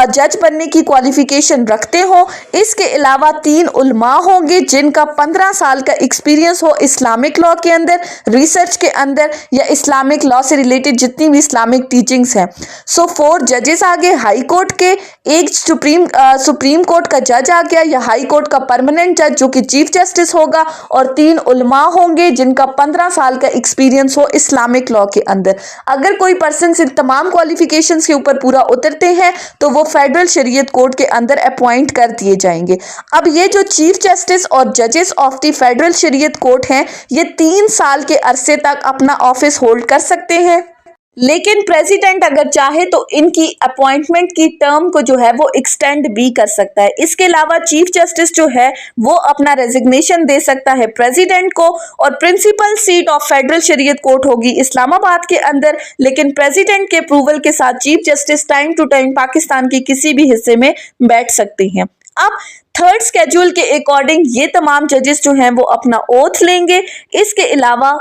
जज बनने की क्वालिफिकेशन रखते हो। इसके अलावा 3 उलमा होंगे जिनका 15 साल का एक्सपीरियंस हो इस्लामिक लॉ के अंदर, रिसर्च के अंदर या इस्लामिक लॉ से रिलेटेड जितनी भी इस्लामिक टीचिंग्स हैं। सो 4 जजेस आ गए हाई कोर्ट के, एक सुप्रीम कोर्ट का जज आ गया या हाई कोर्ट का परमानेंट जज जो कि चीफ जस्टिस होगा, और 3 उलमा होंगे जिनका 15 साल का एक्सपीरियंस हो इस्लामिक लॉ के अंदर। अगर कोई पर्सन इन तमाम क्वालिफिकेशंस के ऊपर पूरा उतरते हैं तो वो फेडरल शरीयत कोर्ट के अंदर अपॉइंट कर दिए जाएंगे। अब ये जो चीफ जस्टिस और जजेस of the federal Shariat court हैं, ये 3 साल के अरसे तक अपना ऑफिस होल्ड कर सकते हैं, लेकिन प्रेसिडेंट अगर चाहे तो इनकी अपॉइंटमेंट की टर्म को जो है वो एक्सटेंड भी कर सकता है। इसके अलावा चीफ जस्टिस जो है वो अपना रेजिग्नेशन दे सकता है प्रेसिडेंट को, और principal seat of federal Shariat court होगी इस्लामाबाद के अंदर, लेकिन प्रेसिडेंट के अप्रूवल के साथ chief justice time to time Pakistan के किसी भी हिस्से में बैठ सकते हैं। अब 3rd शेड्यूल के अकॉर्डिंग ये तमाम जजेस जो हैं वो अपना ओथ लेंगे। इसके अलावा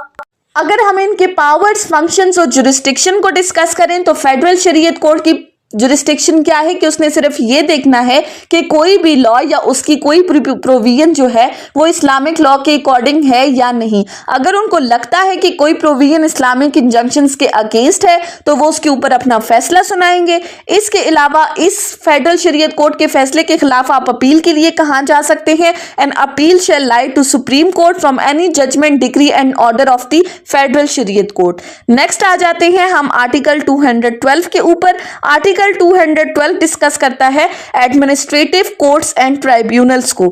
अगर हम इनके पावर्स, फंक्शंस और जुरिस्डिक्शन को डिस्कस करें तो फेडरल शरीयत कोर्ट की जुरिस्डिक्शन क्या है कि उसने सिर्फ ये देखना है कि कोई भी लॉ या उसकी कोई प्रोविजन जो है वो इस्लामिक लॉ के अकॉर्डिंग है या नहीं। अगर उनको लगता है कि कोई प्रोविजन इस्लामिक इंजंक्शंस के अगेंस्ट है तो वो उसके ऊपर अपना फैसला सुनाएंगे। इसके अलावा इस फेडरल शरीयत कोर्ट के फैसले के खिलाफ आप अपील के लिए कहाँ जा सकते हैं? An appeal shall lie to supreme court from any judgement, decree and order of the federal Shariat court. Next आ जाते हैं हम आर्टिकल 212 के ऊपर। आर्टिकल 212 डिस्कस करता है एडमिनिस्ट्रेटिव कोर्ट्स एंड ट्राइब्यूनल्स को,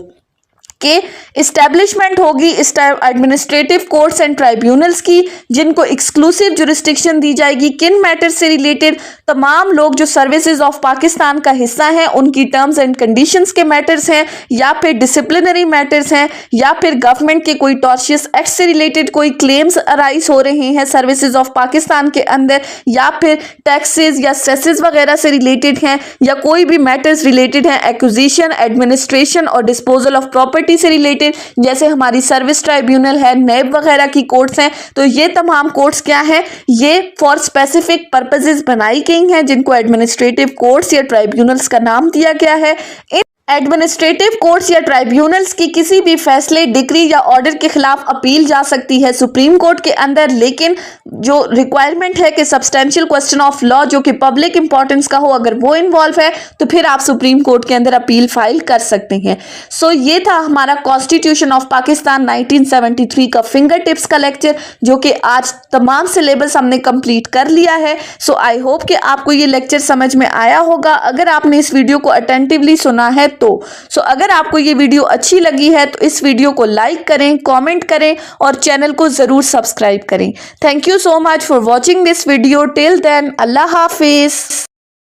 के इस्टेब्लिशमेंट होगी एडमिनिस्ट्रेटिव कोर्ट्स एंड ट्राइब्यूनल्स की, जिनको एक्सक्लूसिव जुरिस्डिक्शन दी जाएगी किन मैटर से रिलेटेड? तमाम लोग जो सर्विसेज ऑफ पाकिस्तान का हिस्सा हैं उनकी टर्म्स एंड कंडीशंस के मैटर्स हैं, या फिर डिसिप्लिनरी मैटर्स हैं, या फिर गवर्नमेंट के कोई टॉर्शियस एक्ट से रिलेटेड कोई क्लेम्स अराइज हो रहे हैं सर्विसेज ऑफ पाकिस्तान के अंदर, या फिर टैक्सेस या सेसेस वगैरह से रिलेटेड हैं, या कोई भी मैटर्स रिलेटेड हैं एक्विजिशन, एडमिनिस्ट्रेशन और डिस्पोजल ऑफ प्रॉपर्टी से रिलेटेड, जैसे हमारी सर्विस ट्राइब्यूनल है, नैब वगैरह की कोर्ट्स हैं। तो ये तमाम कोर्ट्स क्या हैं? ये फॉर स्पेसिफिक पर्पसेस बनाई गई हैं जिनको एडमिनिस्ट्रेटिव कोर्ट्स या ट्राइब्यूनल्स का नाम दिया गया है। एडमिनिस्ट्रेटिव कोर्ट्स या ट्राइब्यूनल्स की किसी भी फैसले, डिग्री या ऑर्डर के खिलाफ अपील जा सकती है सुप्रीम कोर्ट के अंदर, लेकिन जो रिक्वायरमेंट है कि सब्सटेंशियल क्वेश्चन ऑफ लॉ जो कि पब्लिक इंपॉर्टेंस का हो, अगर वो इन्वॉल्व है तो फिर आप सुप्रीम कोर्ट के अंदर अपील फाइल कर सकते हैं। सो ये था हमारा कॉन्स्टिट्यूशन ऑफ पाकिस्तान 1973 का फिंगर टिप्स का लेक्चर, जो कि आज तमाम सिलेबस हमने कंप्लीट कर लिया है। सो आई होप कि आपको ये लेक्चर समझ में आया होगा। अगर आपने इस वीडियो को अटेंटिवली सुना है तो अगर आपको ये वीडियो अच्छी लगी है तो इस वीडियो को लाइक करें, कमेंट करें और चैनल को जरूर सब्सक्राइब करें। Thank you so much for watching this video. Till then, अल्लाह हाफिज।